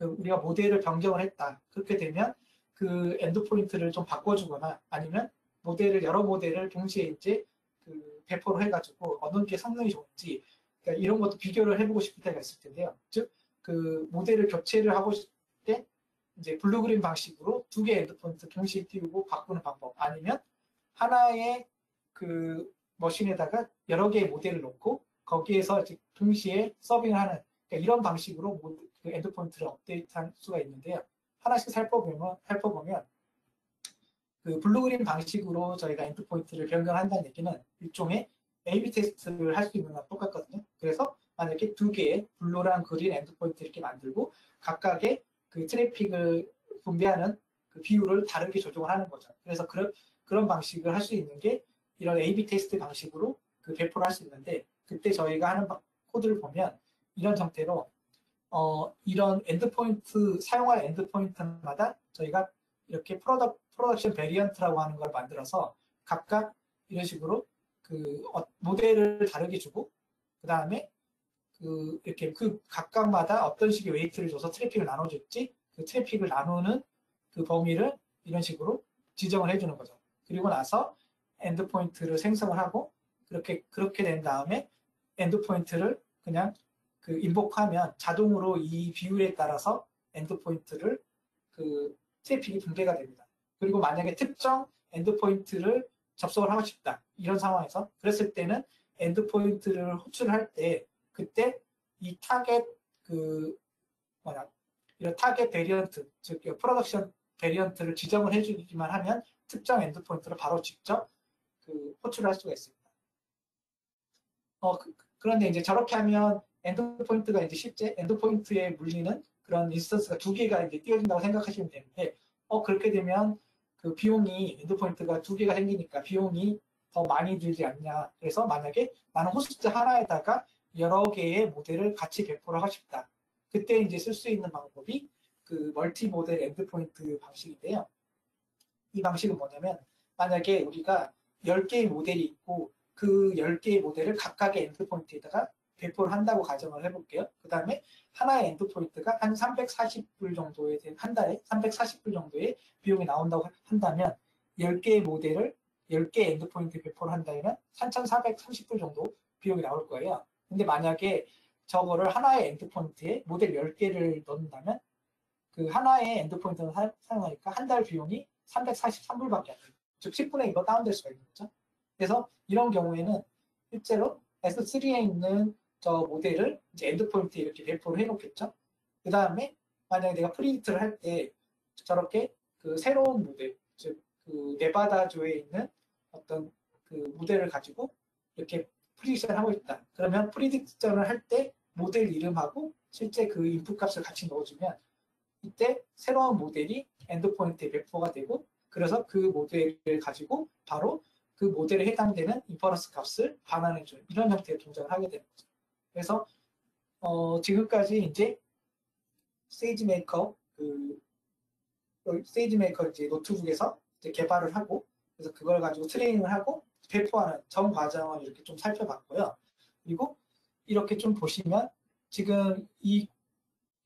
우리가 모델을 변경을 했다. 그렇게 되면 그 엔드포인트를 좀 바꿔주거나 아니면 여러 모델을 동시에 이제 배포를 해가지고 어느 게 성능이 좋은지 그러니까 이런 것도 비교를 해보고 싶을 때가 있을 텐데요. 즉, 그 모델을 교체를 하고 싶을 때 이제 블루그린 방식으로 두 개의 엔드포인트 동시에 띄우고 바꾸는 방법 아니면 하나의 그 머신에다가 여러 개의 모델을 놓고 거기에서 동시에 서빙을 하는 그러니까 이런 방식으로 그 엔드포인트를 업데이트할 수가 있는데요. 하나씩 살펴보면 그 블루그린 방식으로 저희가 엔드포인트를 변경한다는 얘기는 일종의 A/B 테스트를 할 수 있는 거랑 똑같거든요. 그래서 만약에 두 개의 블루랑 그린 엔드포인트 이렇게 만들고 각각의 그 트래픽을 분배하는 그 비율을 다르게 조정을 하는 거죠. 그래서 그런 방식을 할 수 있는 게 이런 A/B 테스트 방식으로 그 배포를 할 수 있는데 그때 저희가 하는 코드를 보면 이런 형태로 이런 엔드포인트 사용할 엔드포인트마다 저희가 이렇게 프로덕션 베리언트라고 하는 걸 만들어서 각각 이런 식으로 그 모델을 다르게 주고 그 다음에 이렇게 각각마다 어떤 식의 웨이트를 줘서 트래픽을 나눠줄지 그 트래픽을 나누는 그 범위를 이런 식으로 지정을 해주는 거죠. 그리고 나서 엔드포인트를 생성을 하고 그렇게 된 다음에 엔드포인트를 그냥 인복하면 자동으로 이 비율에 따라서 엔드포인트를 트래픽이 분배가 됩니다. 그리고 만약에 특정 엔드포인트를 접속을 하고 싶다. 이런 상황에서 그랬을 때는 엔드포인트를 호출할 때 그때 이 타겟 이런 타겟 베리언트 즉 프로덕션 베리언트를 지정을 해주기만 하면 특정 엔드포인트를 바로 직접 호출을 할 수가 있습니다. 그런데 이제 저렇게 하면 엔드포인트가 이제 실제 엔드포인트에 물리는 그런 인스턴스가 두 개가 이제 띄워진다고 생각하시면 되는데 그렇게 되면 그 비용이 엔드포인트가 두 개가 생기니까 비용이 더 많이 들지 않냐. 그래서 만약에 나는 호스트 하나에다가 여러 개의 모델을 같이 배포를 하고 싶다. 그때 이제 쓸 수 있는 방법이 그 멀티 모델 엔드포인트 방식인데요. 이 방식은 뭐냐면 만약에 우리가 10개의 모델이 있고 그 10개의 모델을 각각의 엔드포인트에다가 배포를 한다고 가정을 해볼게요. 그 다음에 하나의 엔드포인트가 한 340불 정도의 한 달에 340불 정도의 비용이 나온다고 한다면 10개의 모델을 10개 엔드포인트 배포를 한다면 3,430불 정도 비용이 나올 거예요. 근데 만약에 저거를 하나의 엔드포인트에 모델 10개를 넣는다면 그 하나의 엔드포인트를 사용하니까 한 달 비용이 343불밖에 안 돼요. 즉 10분의 1로 다운될 수가 있는 거죠. 그래서 이런 경우에는 실제로 S3에 있는 저 모델을 이제 엔드포인트에 이렇게 배포를 해놓겠죠. 그 다음에 만약에 내가 프리디트를 할 때 저렇게 그 새로운 모델, 즉 그 네바다주에 있는 어떤 그 모델을 가지고 이렇게 프리딕션을 하고 있다. 그러면 프리딕션을 할 때 모델 이름하고 실제 그 인풋 값을 같이 넣어주면 이때 새로운 모델이 엔드포인트에 배포가 되고 그래서 그 모델을 가지고 바로 그 모델에 해당되는 인퍼런스 값을 반환해주는 이런 형태의 동작을 하게 되는 거죠. 그래서 지금까지 이제 세이지메이커 세이지메이커 이제 노트북에서 이제 개발을 하고 그래서 그걸 가지고 트레이닝을 하고 배포하는 전 과정을 이렇게 좀 살펴봤고요. 그리고 이렇게 좀 보시면 지금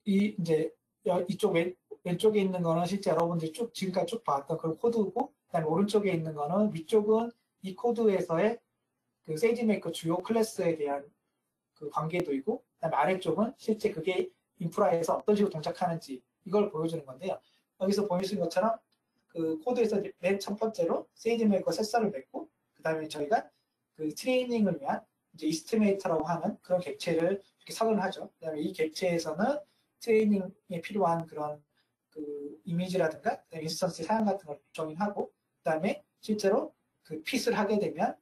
이제 이쪽 왼쪽에 있는 거는 실제 여러분들이 지금까지 쭉 봤던 그런 코드고, 그다음에 오른쪽에 있는 거는 위쪽은 이 코드에서의 그 세이지메이커 주요 클래스에 대한 그 관계도이고, 그다음에 아래쪽은 실제 그게 인프라에서 어떤 식으로 동작하는지 이걸 보여주는 건데요. 여기서 보여주신 것처럼 그 코드에서 맨 첫 번째로 세이지메이커 셋서를 맺고, 그다음에 저희가 그 트레이닝을 위한 이제 이스티메이터라고 하는 그런 객체를 이렇게 선언을 하죠. 그다음에 이 객체에서는 트레이닝에 필요한 그런 그 이미지라든가 인스턴스 사양 같은 걸 정의하고 그다음에 실제로 그 핏을 하게 되면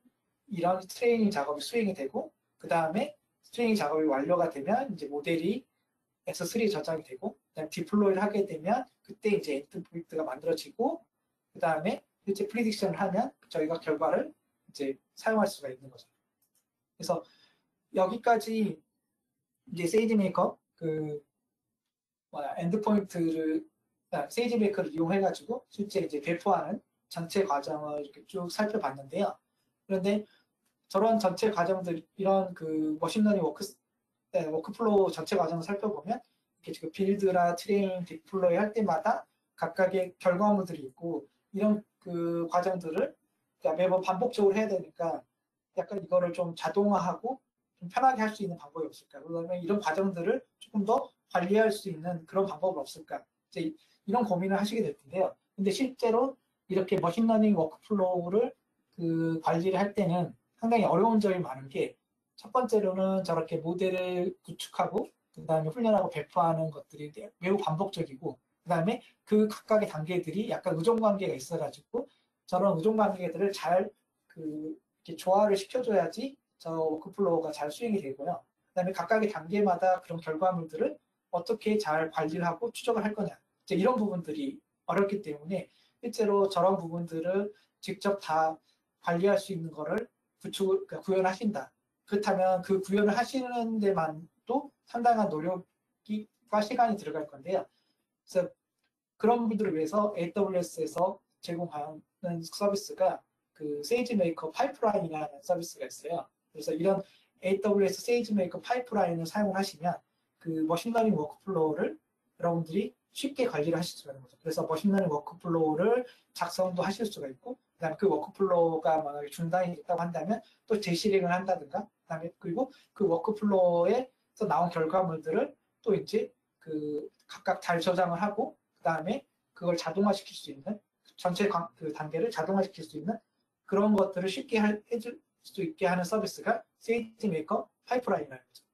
이런 트레이닝 작업이 수행이 되고 그다음에 트레이닝 작업이 완료가 되면 이제 모델이 S3에 저장이 되고 그다음에 디플로이를 하게 되면 그때 이제 엔드포인트가 만들어지고 그다음에 실제 프리딕션을 하면 저희가 결과를 이제 사용할 수가 있는 거죠. 그래서 여기까지 이제 세이지메이커 그 엔드포인트를 세이지메이커를 이용해가지고 실제 이제 배포하는 전체 과정을 이렇게 쭉 살펴봤는데요. 그런데 저런 전체 과정들 이런 그 머신러닝 워크플로우 전체 과정을 살펴보면 이렇게 지금 빌드나 트레이닝, 디플로이 할 때마다 각각의 결과물들이 있고 이런 그 과정들을 매번 반복적으로 해야 되니까 약간 이거를 좀 자동화하고 좀 편하게 할 수 있는 방법이 없을까? 그다음에 이런 과정들을 조금 더 관리할 수 있는 그런 방법은 없을까? 이제 이런 고민을 하시게 될 텐데요. 근데 실제로 이렇게 머신러닝 워크플로우를 그 관리를 할 때는 상당히 어려운 점이 많은 게 첫 번째로는 저렇게 모델을 구축하고 그다음에 훈련하고 배포하는 것들이 매우 반복적이고 그다음에 그 각각의 단계들이 약간 의존 관계가 있어가지고 저런 의존 관계들을 잘 이렇게 조화를 시켜줘야지 저 워크플로우가 잘 수행이 되고요. 그다음에 각각의 단계마다 그런 결과물들을 어떻게 잘 관리를 하고 추적을 할 거냐. 이제 이런 부분들이 어렵기 때문에 실제로 저런 부분들을 직접 다 관리할 수 있는 거를 그러니까 구현하신다. 그렇다면 그 구현을 하시는 데만도 상당한 노력과 시간이 들어갈 건데요. 그래서 그런 분들을 위해서 AWS에서 제공하는 서비스가 그 세이지메이커 파이프라인이라는 서비스가 있어요. 그래서 이런 AWS 세이지메이커 파이프라인을 사용을 하시면 그 머신러닝 워크플로우를 여러분들이 쉽게 관리를 하실 수가 있는 거죠. 그래서 머신러닝 워크플로우를 작성도 하실 수가 있고, 그다음에 그 워크플로우가 만약에 중단이 됐다고 한다면 또 재실행을 한다든가, 그다음에 그리고 그 워크플로우에서 나온 결과물들을 또 이제 그 각각 잘 저장을 하고, 그다음에 그걸 자동화시킬 수 있는 전체 그 단계를 자동화시킬 수 있는 그런 것들을 쉽게 해줄 수 있게 하는 서비스가 세이지메이커 파이프라인이라는 거죠.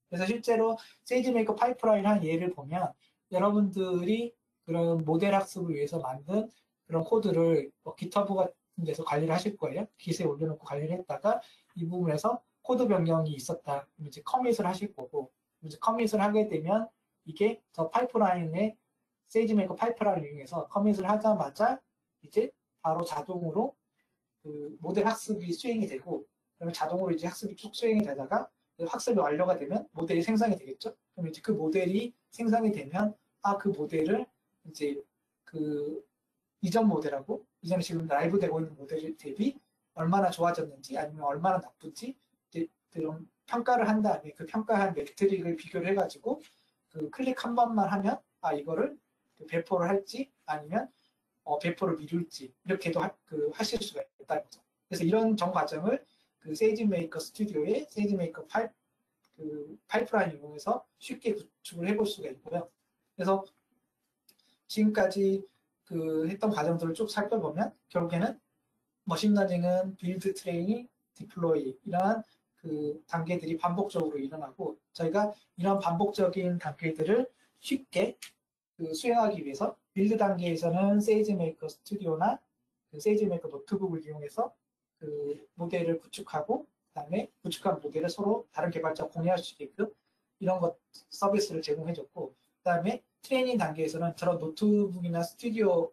그래서 실제로 세이지메이커 파이프라인 한 예를 보면 여러분들이 그런 모델 학습을 위해서 만든 그런 코드를 뭐 GitHub 같은 데서 관리를 하실 거예요. Git에 올려놓고 관리를 했다가 이 부분에서 코드 변경이 있었다. 그럼 이제 커밋을 하실 거고 이제 커밋을 하게 되면 이게 저 파이프라인에 세이지메이커 파이프라인을 이용해서 커밋을 하자마자 이제 바로 자동으로 그 모델 학습이 수행이 되고 그러면 자동으로 이제 학습이 쭉 수행이 되다가 학습이 완료가 되면 모델이 생성이 되겠죠. 그럼 이제 그 모델이 생성이 되면 그 모델을 이제 그 이전 모델하고 이전에 지금 라이브 되고 있는 모델 대비 얼마나 좋아졌는지 아니면 얼마나 나쁜지 이제 그런 평가를 한 다음에 그 평가한 매트릭을 비교를 해가지고 그 클릭 한 번만 하면 이거를 배포를 할지 아니면 배포를 미룰지 이렇게도 하실 수가 있다는 거죠. 그래서 이런 전 과정을 그 세이지메이커 스튜디오의 세이지메이커 파이프라인 이용해서 쉽게 구축을 해볼 수가 있고요. 그래서 지금까지 그 했던 과정들을 쭉 살펴보면 결국에는 머신러닝은 빌드, 트레이닝, 디플로이 이러한 그 단계들이 반복적으로 일어나고 저희가 이런 반복적인 단계들을 쉽게 수행하기 위해서 빌드 단계에서는 세이지메이커 스튜디오나 그 세이지메이커 노트북을 이용해서 그 모델을 구축하고 그다음에 구축한 모델을 서로 다른 개발자가 공유할 수 있게끔 이런 것 서비스를 제공해줬고 그다음에 트레이닝 단계에서는 저런 노트북이나 스튜디오의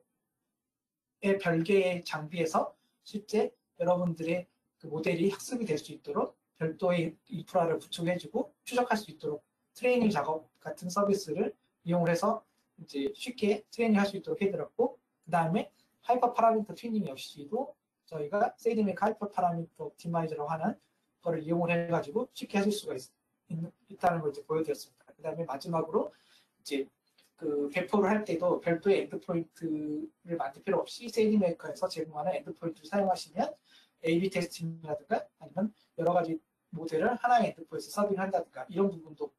별개의 장비에서 실제 여러분들의 그 모델이 학습이 될 수 있도록 별도의 인프라를 구축해주고 추적할 수 있도록 트레이닝 작업 같은 서비스를 이용을 해서 이제 쉽게 트레이닝 할 수 있도록 해드렸고 그 다음에 하이퍼 파라미터 튜닝 역시도 저희가 세이드메이커 하이퍼 파라미터 옵티마이저라고 하는 거를 이용을 해가지고 쉽게 하실 수가 있다는 걸 이제 보여드렸습니다. 그 다음에 마지막으로 이제 그 배포를 할 때도 별도의 엔드포인트를 만들 필요 없이 세이드메이커에서 제공하는 엔드포인트를 사용하시면 A/B 테스팅이라든가 아니면 여러 가지 모델을 하나의 엔드포인트에서 서빙한다든가 이런 부분도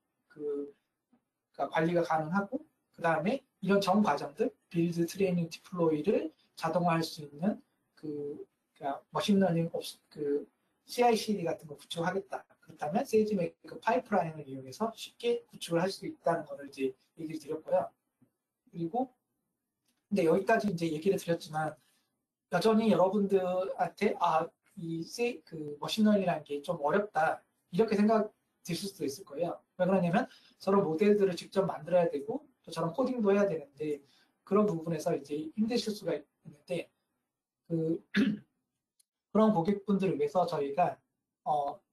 관리가 가능하고 그 다음에 이런 전 과정들 빌드, 트레이닝, 디플로이를 자동화할 수 있는 그러니까 머신러닝 그 CI/CD 같은 거 구축하겠다. 그렇다면 세이지메이커 파이프라인을 이용해서 쉽게 구축을 할 수 있다는 것을 이제 얘기를 드렸고요. 그리고 근데 여기까지 이제 얘기를 드렸지만 여전히 여러분들한테 그 머신러닝이라는 게 좀 어렵다 이렇게 생각 드실 수도 있을 거예요. 왜 그러냐면 저런 모델들을 직접 만들어야 되고 또 저런 코딩도 해야 되는데 그런 부분에서 이제 힘드실 수가 있는데 그런 고객분들을 위해서 저희가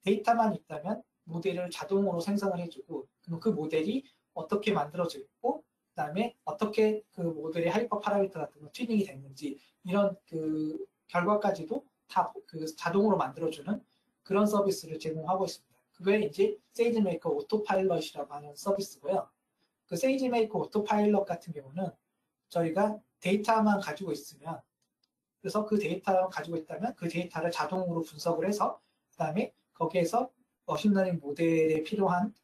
데이터만 있다면 모델을 자동으로 생성을 해주고 그 모델이 어떻게 만들어지고 그다음에 어떻게 그 모델의 하이퍼 파라미터 같은 거 튜닝이 됐는지 이런 그 결과까지도 다 그 자동으로 만들어주는 그런 서비스를 제공하고 있습니다. 그게 이제 세이지메이커 오토파일럿이라고 하는 서비스고요. 그 세이지메이커 오토파일럿 같은 경우는 저희가 데이터만 가지고 있으면 그래서 그 데이터를 가지고 있다면 그 데이터를 자동으로 분석을 해서 그다음에 거기에서 머신러닝 모델에 필요한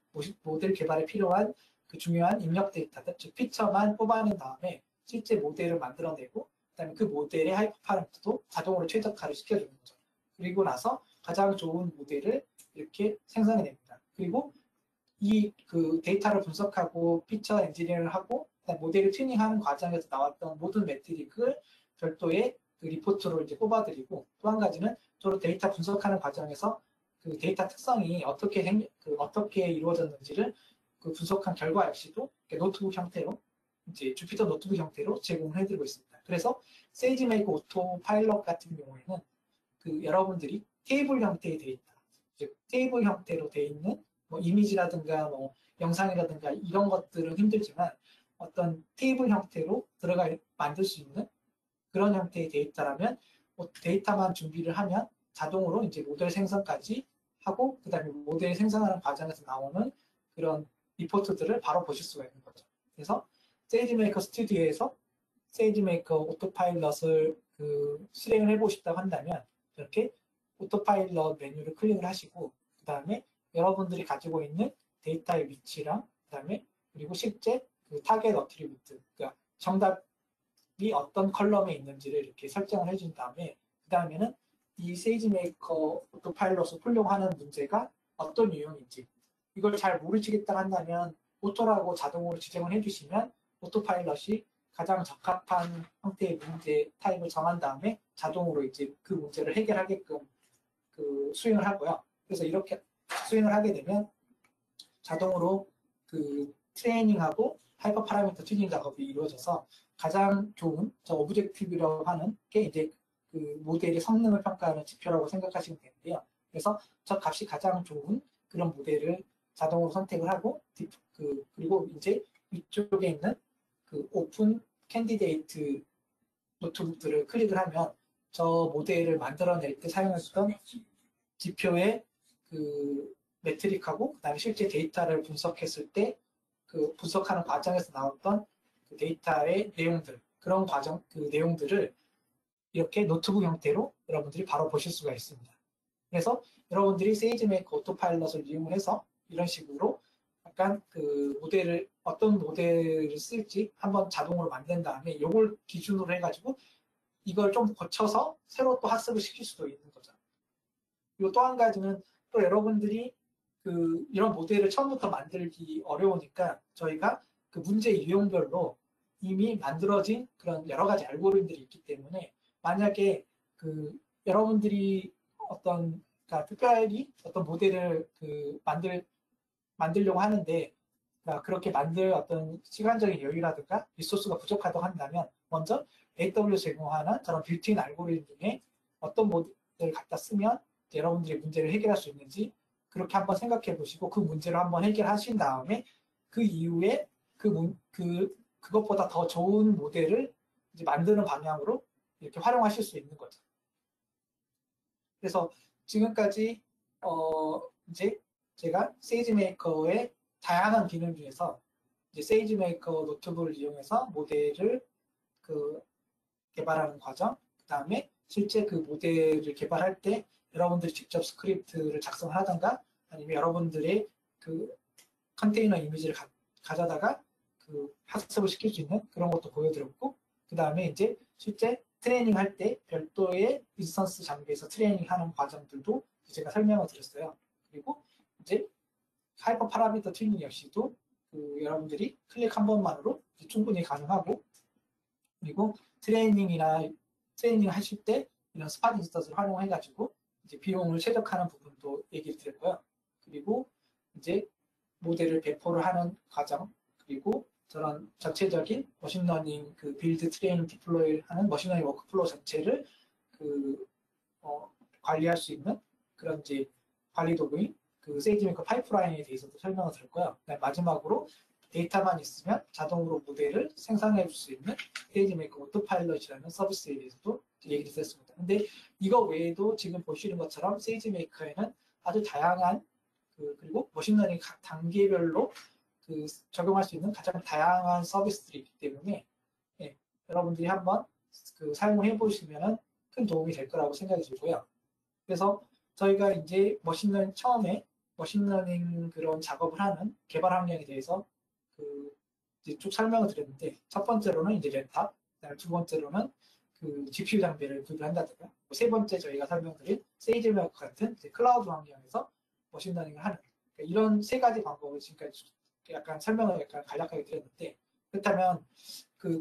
모델 개발에 필요한 그 중요한 입력 데이터들, 즉 피처만 뽑아낸 다음에 실제 모델을 만들어내고 그다음에 그 모델의 하이퍼 파라미터도 자동으로 최적화를 시켜주는 거죠. 그리고 나서 가장 좋은 모델을 이렇게 생성해냅니다. 그리고 이 그 데이터를 분석하고 피처 엔지니어를 하고 모델을 튜닝하는 과정에서 나왔던 모든 매트릭을 별도의 그 리포트로 이제 뽑아드리고 또 한 가지는 저로 데이터 분석하는 과정에서 그 데이터 특성이 어떻게 이루어졌는지를 그 분석한 결과 역시도 노트북 형태로 이제 주피터 노트북 형태로 제공해드리고 있습니다. 그래서 세이지메이커 오토 파일럿 같은 경우에는 그 여러분들이 테이블 형태의 데이터, 즉 테이블 형태로 되어 있는 뭐 이미지라든가 뭐 영상이라든가 이런 것들은 힘들지만 어떤 테이블 형태로 만들 수 있는 그런 형태의 데이터라면 데이터만 준비를 하면 자동으로 이제 모델 생성까지 하고 그다음에 모델 생성하는 과정에서 나오는 그런 리포트들을 바로 보실 수가 있는 거죠. 그래서 세이지메이커 스튜디오에서 세이지메이커 오토파일럿을 실행을 해보고 싶다고 한다면 이렇게 오토파일럿 메뉴를 클릭을 하시고 그 다음에 여러분들이 가지고 있는 데이터의 위치랑 그다음에 그리고 실제 그 타겟 어트리뷰트 그러니까 정답이 어떤 컬럼에 있는지를 이렇게 설정을 해준 다음에 그 다음에는 이 세이지메이커 오토파일럿을 풀려고 하는 문제가 어떤 유형인지 이걸 잘 모르시겠다 한다면 오토라고 자동으로 지정을 해주시면 오토파일럿이 가장 적합한 형태의 문제 타입을 정한 다음에 자동으로 이제 그 문제를 해결하게끔 수행을 하고요. 그래서 이렇게 수행을 하게 되면 자동으로 그 트레이닝하고 하이퍼 파라미터 튜닝 작업이 이루어져서 가장 좋은 오브젝티브라고 하는 게 이제 그 모델의 성능을 평가하는 지표라고 생각하시면 되는데요. 그래서 저 값이 가장 좋은 그런 모델을 자동으로 선택을 하고 그리고 이제 위쪽에 있는 그 오픈 캔디데이트 노트북들을 클릭을 하면 저 모델을 만들어낼 때 사용했던 지표의 그 매트릭하고 그다음에 실제 데이터를 분석했을 때 그 분석하는 과정에서 나왔던 그 데이터의 내용들 그런 과정 그 내용들을 이렇게 노트북 형태로 여러분들이 바로 보실 수가 있습니다. 그래서 여러분들이 세이지메이커 오토파일럿을 이용해서 이런 식으로 약간 그 모델을 어떤 모델을 쓸지 한번 자동으로 만든 다음에 이걸 기준으로 해가지고 이걸 좀 거쳐서 새로 또 학습을 시킬 수도 있는 거죠. 그리고 또 한 가지는 또 여러분들이 이런 모델을 처음부터 만들기 어려우니까 저희가 그 문제 유형별로 이미 만들어진 그런 여러 가지 알고리즘들이 있기 때문에 만약에 여러분들이 그러니까 특별히 어떤 모델을 만들려고 하는데, 그러니까 그렇게 만들 어떤 시간적인 여유라든가 리소스가 부족하다고 한다면, 먼저 AWS 제공하는 저런 빌트인 알고리즘 중에 어떤 모델을 갖다 쓰면 여러분들의 문제를 해결할 수 있는지 그렇게 한번 생각해 보시고 그 문제를 한번 해결하신 다음에 그 이후에 그것보다 더 좋은 모델을 이제 만드는 방향으로 이렇게 활용하실 수 있는 거죠. 그래서 지금까지 이제 제가 세이지메이커의 다양한 기능 중에서 이제 세이지메이커 노트북을 이용해서 모델을 개발하는 과정, 그 다음에 실제 그 모델을 개발할 때 여러분들이 직접 스크립트를 작성하던가 아니면 여러분들의 그 컨테이너 이미지를 가져다가 학습을 시킬 수 있는 그런 것도 보여드렸고, 그 다음에 이제 실제 트레이닝 할 때 별도의 인스턴스 장비에서 트레이닝 하는 과정들도 제가 설명을 드렸어요. 그리고 이제 하이퍼 파라미터 튜닝 역시도 여러분들이 클릭 한 번만으로 충분히 가능하고, 그리고 트레이닝 하실 때 이런 스팟 인스턴스를 활용해가지고 이제 비용을 최적화하는 부분도 얘기를 드렸고요. 그리고 이제 모델을 배포를 하는 과정, 그리고 저런 전체적인 머신러닝 빌드 트레이닝 디플로이 하는 머신러닝 워크플로우 전체를 관리할 수 있는 그런 이제 관리 도구인 세이지메이커 파이프라인에 대해서도 설명을 드렸고요. 마지막으로 데이터만 있으면 자동으로 모델을 생성해 줄 수 있는 세이지메이커 오토파일럿이라는 서비스에 대해서도 얘기를 드렸습니다. 근데 이거 외에도 지금 보시는 것처럼 세이지메이커에는 아주 다양한 그리고 머신러닝 각 단계별로 적용할 수 있는 가장 다양한 서비스들이 있기 때문에 여러분들이 한번 사용을 해보시면 큰 도움이 될 거라고 생각이 들고요. 그래서 저희가 이제 처음에 머신러닝 그런 작업을 하는 개발 환경에 대해서 이제 쭉 설명을 드렸는데, 첫 번째로는 이제 랩탑, 두 번째로는 GPU 장비를 구입한다든가, 세 번째 저희가 설명드린 세이지메이커 같은 클라우드 환경에서 머신러닝을 하는, 그러니까 이런 세 가지 방법을 지금까지 약간 설명을 약간 간략하게 드렸는데, 그렇다면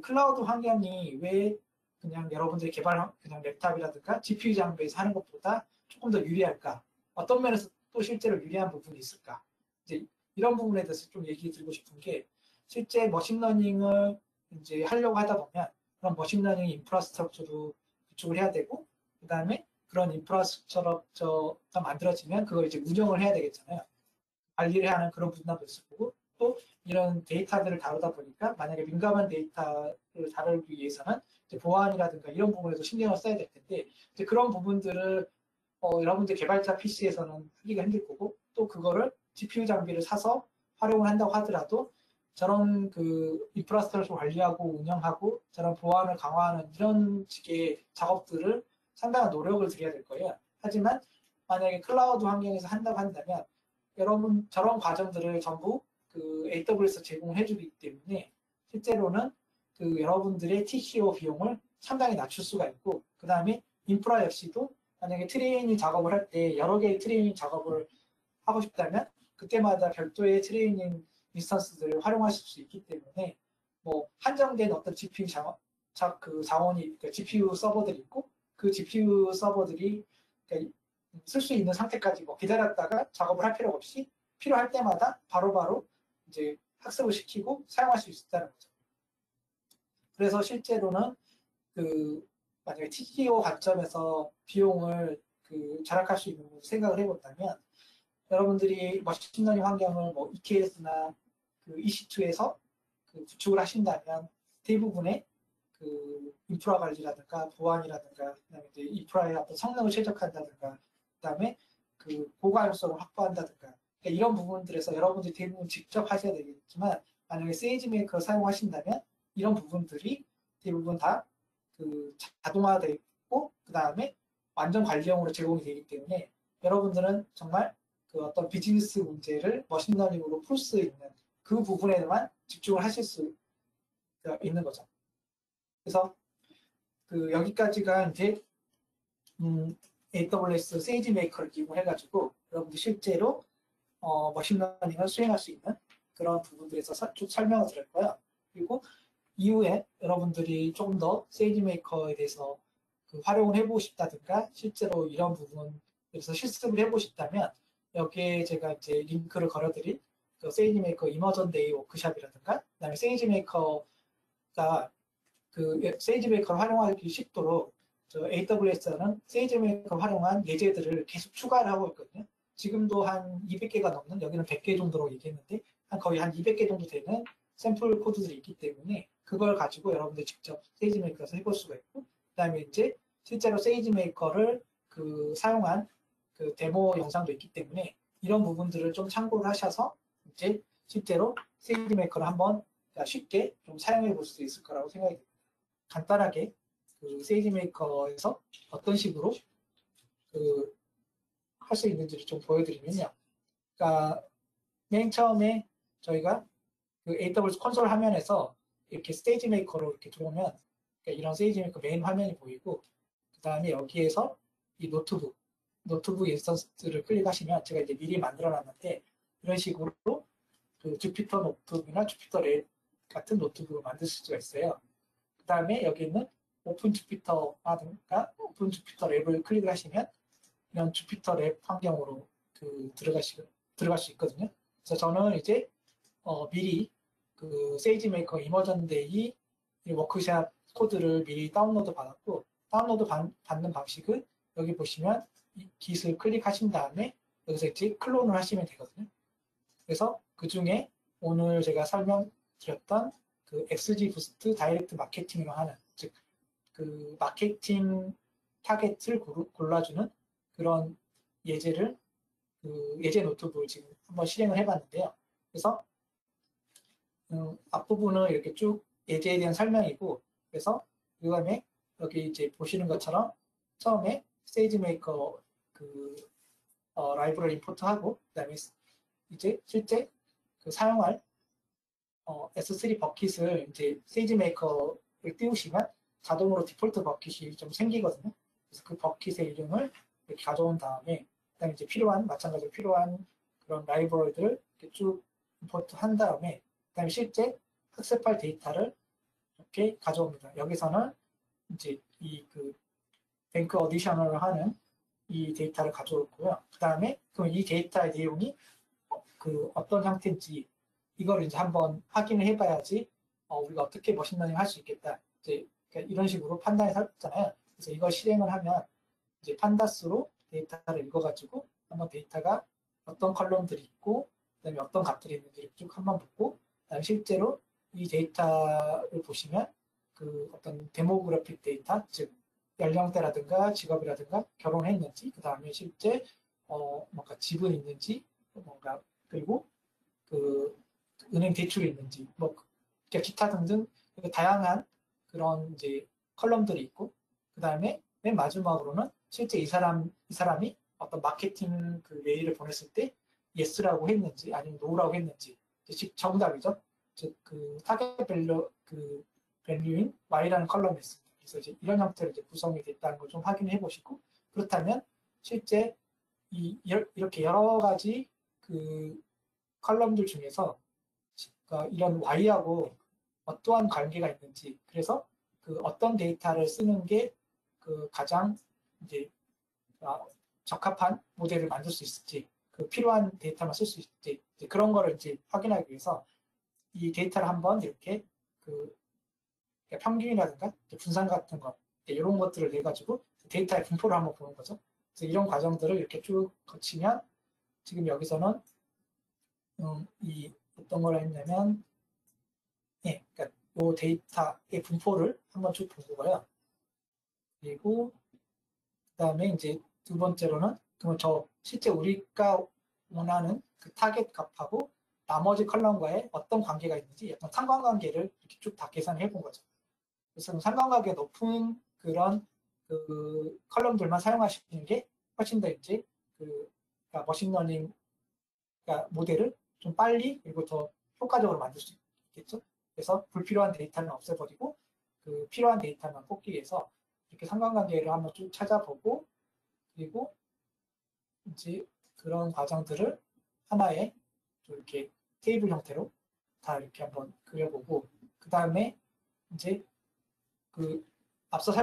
클라우드 환경이 왜 그냥 여러분들이 그냥 랩탑이라든가 GPU 장비에서 하는 것보다 조금 더 유리할까? 어떤 면에서 또 실제로 유리한 부분이 있을까? 이제 이런 부분에 대해서 좀 얘기 드리고 싶은 게, 실제 머신러닝을 이제 하려고 하다 보면 그런 머신러닝 인프라스트럭처도 구축을 해야 되고, 그 다음에 그런 인프라스트럭처가 만들어지면 그걸 이제 운영을 해야 되겠잖아요. 관리를 하는 그런 분야도 있을 거고, 또 이런 데이터들을 다루다 보니까 만약에 민감한 데이터를 다루기 위해서는 이제 보안이라든가 이런 부분에도 신경을 써야 될 텐데, 이제 그런 부분들을 여러분들 개발자 PC에서는 하기가 힘들 거고, 또 그거를 GPU 장비를 사서 활용을 한다고 하더라도 저런 인프라스트럭처 관리하고 운영하고 저런 보안을 강화하는 이런 식의 작업들을 상당한 노력을 들여야 될 거예요. 하지만 만약에 클라우드 환경에서 한다고 한다면 여러분 저런 과정들을 전부 AWS 제공해 주기 때문에 실제로는 여러분들의 TCO 비용을 상당히 낮출 수가 있고, 그 다음에 인프라 역시도 만약에 트레이닝 작업을 할 때 여러 개의 트레이닝 작업을 하고 싶다면 그때마다 별도의 트레이닝 인스턴스들을 활용하실 수 있기 때문에 한정된 어떤 GPU 자원이 그러니까 GPU 서버들이 있고, 그 GPU 서버들이 그러니까 쓸 수 있는 상태까지 기다렸다가 작업을 할 필요가 없이 필요할 때마다 바로바로 이제 학습을 시키고 사용할 수 있다는 거죠. 그래서 실제로는 만약에 TCO 관점에서 비용을 절약할 수 있는 생각을 해본다면, 여러분들이 머신러닝 환경을 EKS나 EC2에서 구축을 하신다면 대부분의 인프라 관리라든가 보안이라든가, 그다음에 이제 인프라의 어떤 성능을 최적화한다든가, 그다음에 고가용성을 확보한다든가, 그러니까 이런 부분들에서 여러분들이 대부분 직접 하셔야 되겠지만, 만약에 세이지메이커를 사용하신다면 이런 부분들이 대부분 다 자동화되어 있고, 그 다음에 완전 관리형으로 제공이 되기 때문에 여러분들은 정말 어떤 비즈니스 문제를 머신러닝으로 풀 수 있는 그 부분에만 집중을 하실 수 있는 거죠. 그래서 여기까지가 이제 AWS 세이지메이커를 이용해가지고 여러분들 실제로 머신러닝을 수행할 수 있는 그런 부분들에서 쭉 설명을 드렸고요. 그리고 이후에 여러분들이 조금 더 세이지메이커에 대해서 활용을 해보고 싶다든가, 실제로 이런 부분 그래서 실습을 해보셨다면 여기에 제가 이제 링크를 걸어드린 그 세이지메이커 이머전 데이 워크샵이라든가 그다음에 세이지메이커가 그 세이지메이커를 활용하기 쉽도록 저 AWS는 세이지메이커 활용한 예제들을 계속 추가를 하고 있거든요. 지금도 한 200개가 넘는, 여기는 100개 정도로 얘기했는데 거의 한 200개 정도 되는 샘플 코드들이 있기 때문에 그걸 가지고 여러분들 직접 세이지메이커에서 해볼 수가 있고, 그 다음에 이제 실제로 세이지메이커를 그 사용한 그 데모 영상도 있기 때문에 이런 부분들을 좀 참고를 하셔서 이제 실제로 세이지메이커를 한번 쉽게 좀 사용해 볼 수 있을 거라고 생각이 듭니다. 간단하게 그 세이지메이커에서 어떤 식으로 그 할 수 있는지를 좀 보여드리면요. 그러니까 맨 처음에 저희가 그 AWS 콘솔 화면에서 이렇게 세이지메이커로 이렇게 들어오면 그러니까 이런 세이지메이커 메인 화면이 보이고, 그 다음에 여기에서 이 노트북 인스턴스를 클릭하시면 제가 이제 미리 만들어 놨는데 이런 식으로 그 주피터 노트북이나 주피터 랩 같은 노트북을 만들 수가 있어요. 그 다음에 여기 있는 오픈 주피터라든가 오픈 주피터 랩을 클릭을 하시면 이런 주피터 랩 환경으로 그 들어갈 수 있거든요. 그래서 저는 이제 미리 그 세이지메이커 이머전 데이 워크샵 코드를 미리 다운로드 받았고, 다운로드 받는 방식은 여기 보시면 이 깃을 클릭하신 다음에 여기서 이제 클론을 하시면 되거든요. 그래서 그 중에 오늘 제가 설명드렸던 그 XG 부스트 다이렉트 마케팅으로 하는, 즉 그 마케팅 타겟을 골라주는 그런 예제를 그 예제 노트북을 지금 한번 실행을 해봤는데요. 그래서 앞부분은 이렇게 쭉 예제에 대한 설명이고, 그래서 그 다음에 여기 이제 보시는 것처럼 처음에 세이지메이커 그 라이브러리 임포트하고, 그 다음에 이제 실제 그 사용할 S3 버킷을 이제 세이지메이커를 띄우시면 자동으로 디폴트 버킷이 좀 생기거든요. 그래서 그 버킷의 이름을 이렇게 가져온 다음에 그다음에 이제 마찬가지로 필요한 그런 라이브러리들을 이렇게 쭉 임포트 한 다음에 그다음에 실제 학습할 데이터를 이렇게 가져옵니다. 여기서는 이제 이 그 뱅크 어디셔널을 하는 이 데이터를 가져오고요. 그 다음에 그럼 이 데이터의 내용이 그 어떤 형태인지 이걸 이제 한번 확인을 해봐야지 우리가 어떻게 머신러닝 할 수 있겠다. 이제 그러니까 이런 식으로 판단이 살잖아요. 그래서 이걸 실행을 하면 이제 판다스로 데이터를 읽어가지고 한번 데이터가 어떤 컬럼들이 있고 그다음에 어떤 값들이 있는지를 쭉 한번 보고, 그다음에 실제로 이 데이터를 보시면 그 어떤 데모그래픽 데이터, 즉 연령대라든가 직업이라든가 결혼했는지, 그 다음에 실제 뭔가 집은 있는지, 뭔가 그리고 그 은행 대출이 있는지, 뭐 기타 등등 다양한 그런 이제 컬럼들이 있고, 그 다음에 맨 마지막으로는 실제 이 사람이 어떤 마케팅 그 메일을 보냈을 때 yes라고 했는지 아니면 no라고 했는지, 즉 정답이죠. 즉 그 타겟 밸류인 y라는 컬럼이 있습니다. 그래서 이제 이런 형태로 이제 구성이 됐다는 걸 좀 확인해 보시고, 그렇다면 실제 이렇게 여러 가지 그 컬럼들 중에서 이런 y하고 어떠한 관계가 있는지, 그래서 그 어떤 데이터를 쓰는 게 그 가장 이제 적합한 모델을 만들 수 있을지, 그 필요한 데이터만 쓸 수 있을지, 그런 거를 이제 확인하기 위해서 이 데이터를 한번 이렇게 그 평균이라든가 분산 같은 것, 이런 것들을 내 가지고 데이터의 분포를 한번 보는 거죠. 그래서 이런 과정들을 이렇게 쭉 거치면 지금 여기서는 이 어떤 걸 했냐면, 그러니까 이 데이터의 분포를 한번 쭉 본 거고요. 그리고 그다음에 이제 두 번째로는 그러면 실제 우리가 원하는 그 타겟 값하고 나머지 컬럼과의 어떤 관계가 있는지 약간 상관관계를 이렇게 쭉 다 계산해 본 거죠. 그래서 상관관계 높은 그런 그 컬럼들만 사용하시는 게 훨씬 더 이제 그러니까 머신러닝 모델을 좀 빨리 그리고 더 효과적으로 만들 수 있겠죠. 그래서 불필요한 데이터는 없애버리고 그 필요한 데이터만 뽑기 위해서 이렇게 상관관계를 한번 쭉 찾아보고, 그리고 이제 그런 과정들을 하나의 이렇게 테이블 형태로 다 이렇게 한번 그려보고, 그 다음에 이제 그 앞서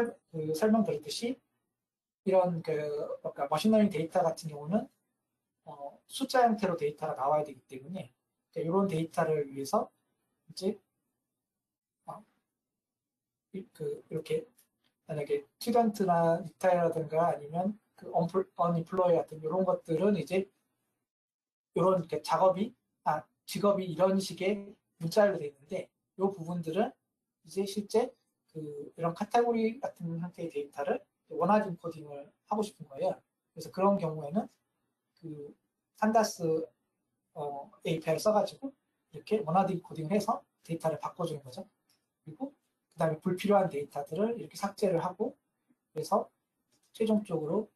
설명드렸듯이 이런 그러니까 머신러닝 데이터 같은 경우는 숫자 형태로 데이터가 나와야 되기 때문에 그러니까 이런 데이터를 위해서 이제 어, 이렇게 만약에 스튜던트나 리타이어라든가 아니면 그 언임플로이 같은 이런 것들은 이제 이런 직업이 이런 식의 문자로 되어 있는데 이 부분들은 이제 실제 이런 카테고리 같은 형태의 데이터를 원하는 코딩을 하고 싶은 거예요. 그래서 그런 경우에는 그 산다스 API를 써가지고 이렇게 원하는 코딩을 해서 데이터를 바꿔주는 거죠. 그리고 그 다음에 불필요한 데이터들을 이렇게 삭제를 하고 그래서 최종적으로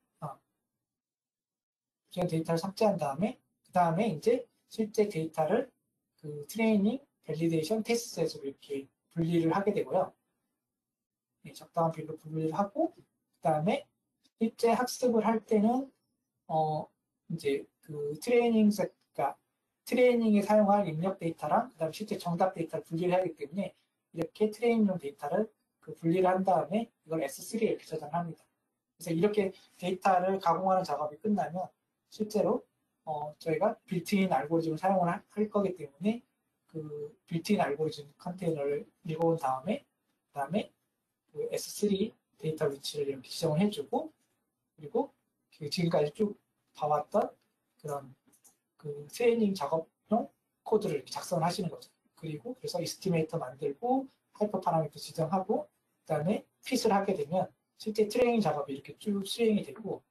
데이터를 삭제한 다음에 그 다음에 이제 실제 데이터를 트레이닝, 밸리데이션, 테스트에서 이렇게 분리를 하게 되고요. 네, 적당한 비율로 분리를 하고 그 다음에 실제 학습을 할 때는 이제 그러니까 트레이닝에 사용할 입력 데이터랑 그다음 실제 정답 데이터를 분리를 하기 때문에 이렇게 트레이닝용 데이터를 분리를 한 다음에 이걸 S3에 이렇게 저장합니다. 그래서 이렇게 데이터를 가공하는 작업이 끝나면 실제로 저희가 빌트인 알고리즘을 사용을 할 거기 때문에 그 빌트인 알고리즘 컨테이너를 읽어온 다음에 그다음에 그 S3 데이터 위치를 이렇게 지정을 해주고 그리고 지금까지 쭉 봐왔던 그런 트레이닝 작업용 코드를 이렇게 작성을 하시는 거죠. 그리고 그래서 이스티메이터 만들고 하이퍼 파라미터 지정하고 그다음에 핏을 하게 되면 실제 트레이닝 작업이 이렇게 쭉 수행이 되고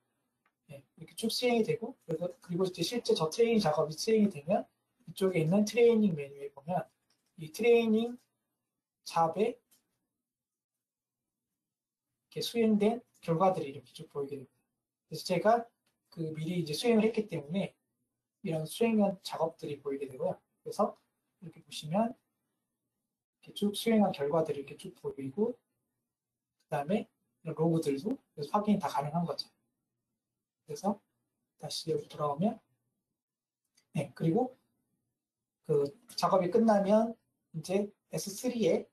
이렇게 쭉 수행이 되고 그리고 이제 실제 저 트레이닝 작업이 수행이 되면 이쪽에 있는 트레이닝 메뉴에 보면 이 트레이닝 잡에 이렇게 수행된 결과들이 이렇게 쭉 보이게 됩니다. 그래서 제가 미리 이제 수행을 했기 때문에 이런 수행한 작업들이 보이게 되고요. 그래서 이렇게 보시면 이렇게 쭉 수행한 결과들이 이렇게 쭉 보이고 그 다음에 로그들도 확인이 다 가능한 거죠. 그래서 다시 여기 돌아오면 네 그리고 작업이 끝나면 이제 S3에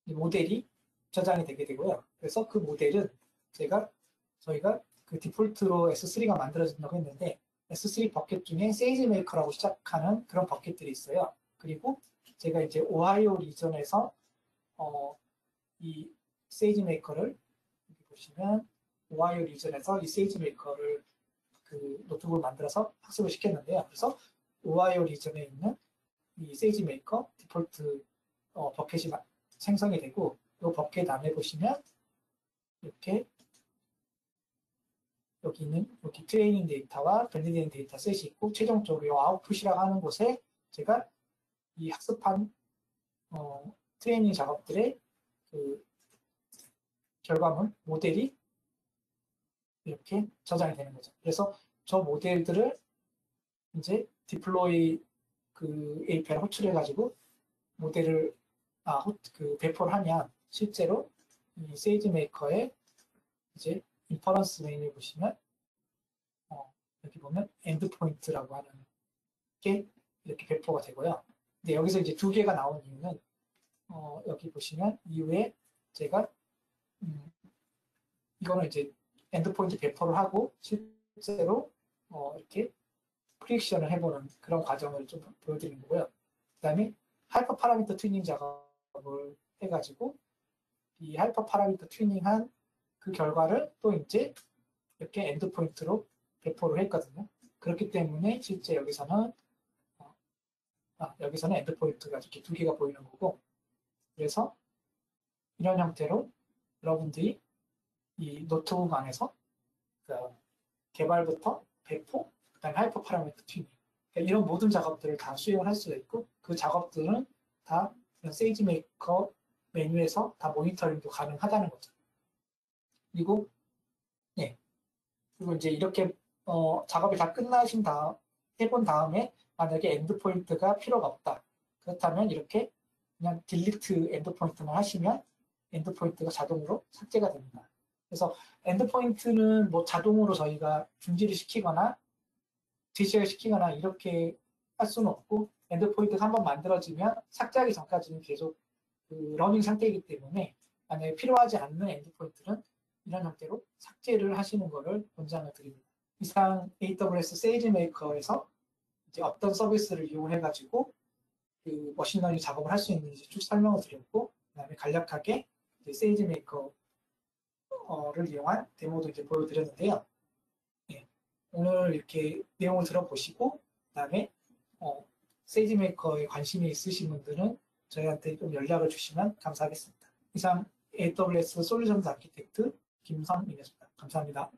모델이 저장이 되게 되고요. 그래서 그 모델은 저희가 디폴트로 S3가 만들어진다고 했는데 S3 버켓 중에 세이지 메이커라고 시작하는 그런 버켓들이 있어요. 그리고 제가 이제 오하이오 리전에서 이 세이지 메이커를 여기 보시면 오하이오 리전에서 이 세이지 메이커를 노트북을 만들어서 학습을 시켰는데요. 그래서 오하이오 리전에 있는 이 세이지 메이커 디폴트 버켓이 생성이 되고 이 버켓 안에 보시면 이렇게 여기 트레이닝 데이터와 밸리데이팅 데이터 셋이 있고 최종적으로 이 아웃풋이라고 하는 곳에 제가 이 학습한 트레이닝 작업들의 결과물 모델이 이렇게 저장이 되는 거죠. 그래서 저 모델들을 이제 디플로이 API를 호출해 가지고 모델을 배포를 하면 실제로 이 세이지 메이커의 이제 인퍼런스 메인을 보시면 여기 보면 엔드포인트라고 하는 게 이렇게 배포가 되고요. 근데 여기서 이제 두 개가 나온 이유는 여기 보시면 이후에 제가 이거는 이제 엔드포인트 배포를 하고 실제로 이렇게 프리딕션을 해보는 그런 과정을 좀 보여드리는 거고요. 그 다음에 하이퍼 파라미터 튜닝 작업을 해가지고 이 하이퍼 파라미터 튜닝한 그 결과를 또 이제 이렇게 엔드포인트로 배포를 했거든요. 그렇기 때문에 실제 여기서는 엔드포인트가 이렇게 두 개가 보이는 거고 그래서 이런 형태로 여러분들이 이 노트북 안에서 개발부터 배포, 그다음에 하이퍼 파라미터 튜닝 그러니까 이런 모든 작업들을 다 수행을 할 수가 있고 그 작업들은 다 세이지 메이커 메뉴에서 다 모니터링도 가능하다는 거죠. 그리고 그리고 이제 이렇게 작업이 다 끝나신 해본 다음에 만약에 엔드포인트가 필요가 없다. 그렇다면 이렇게 그냥 딜리트 엔드포인트만 하시면 엔드포인트가 자동으로 삭제가 됩니다. 그래서 엔드포인트는 뭐 자동으로 저희가 중지를 시키거나 제시를 시키거나 이렇게 할 수는 없고 엔드포인트가 한번 만들어지면 삭제하기 전까지는 계속 러닝 상태이기 때문에 만약에 필요하지 않는 엔드포인트는 이런 형태로 삭제를 하시는 것을 권장을 드립니다. 이상 AWS 세이지메이커에서 이제 어떤 서비스를 이용해가지고 그 머신러닝 작업을 할 수 있는지 쭉 설명을 드렸고, 그다음에 간략하게 세이지메이커를 이용한 데모도 이제 보여드렸는데요. 네, 오늘 이렇게 내용을 들어보시고, 그다음에 세이지메이커에 관심이 있으신 분들은 저희한테 좀 연락을 주시면 감사하겠습니다. 이상 AWS 솔루션스 아키텍트 김성민이었습니다. 감사합니다.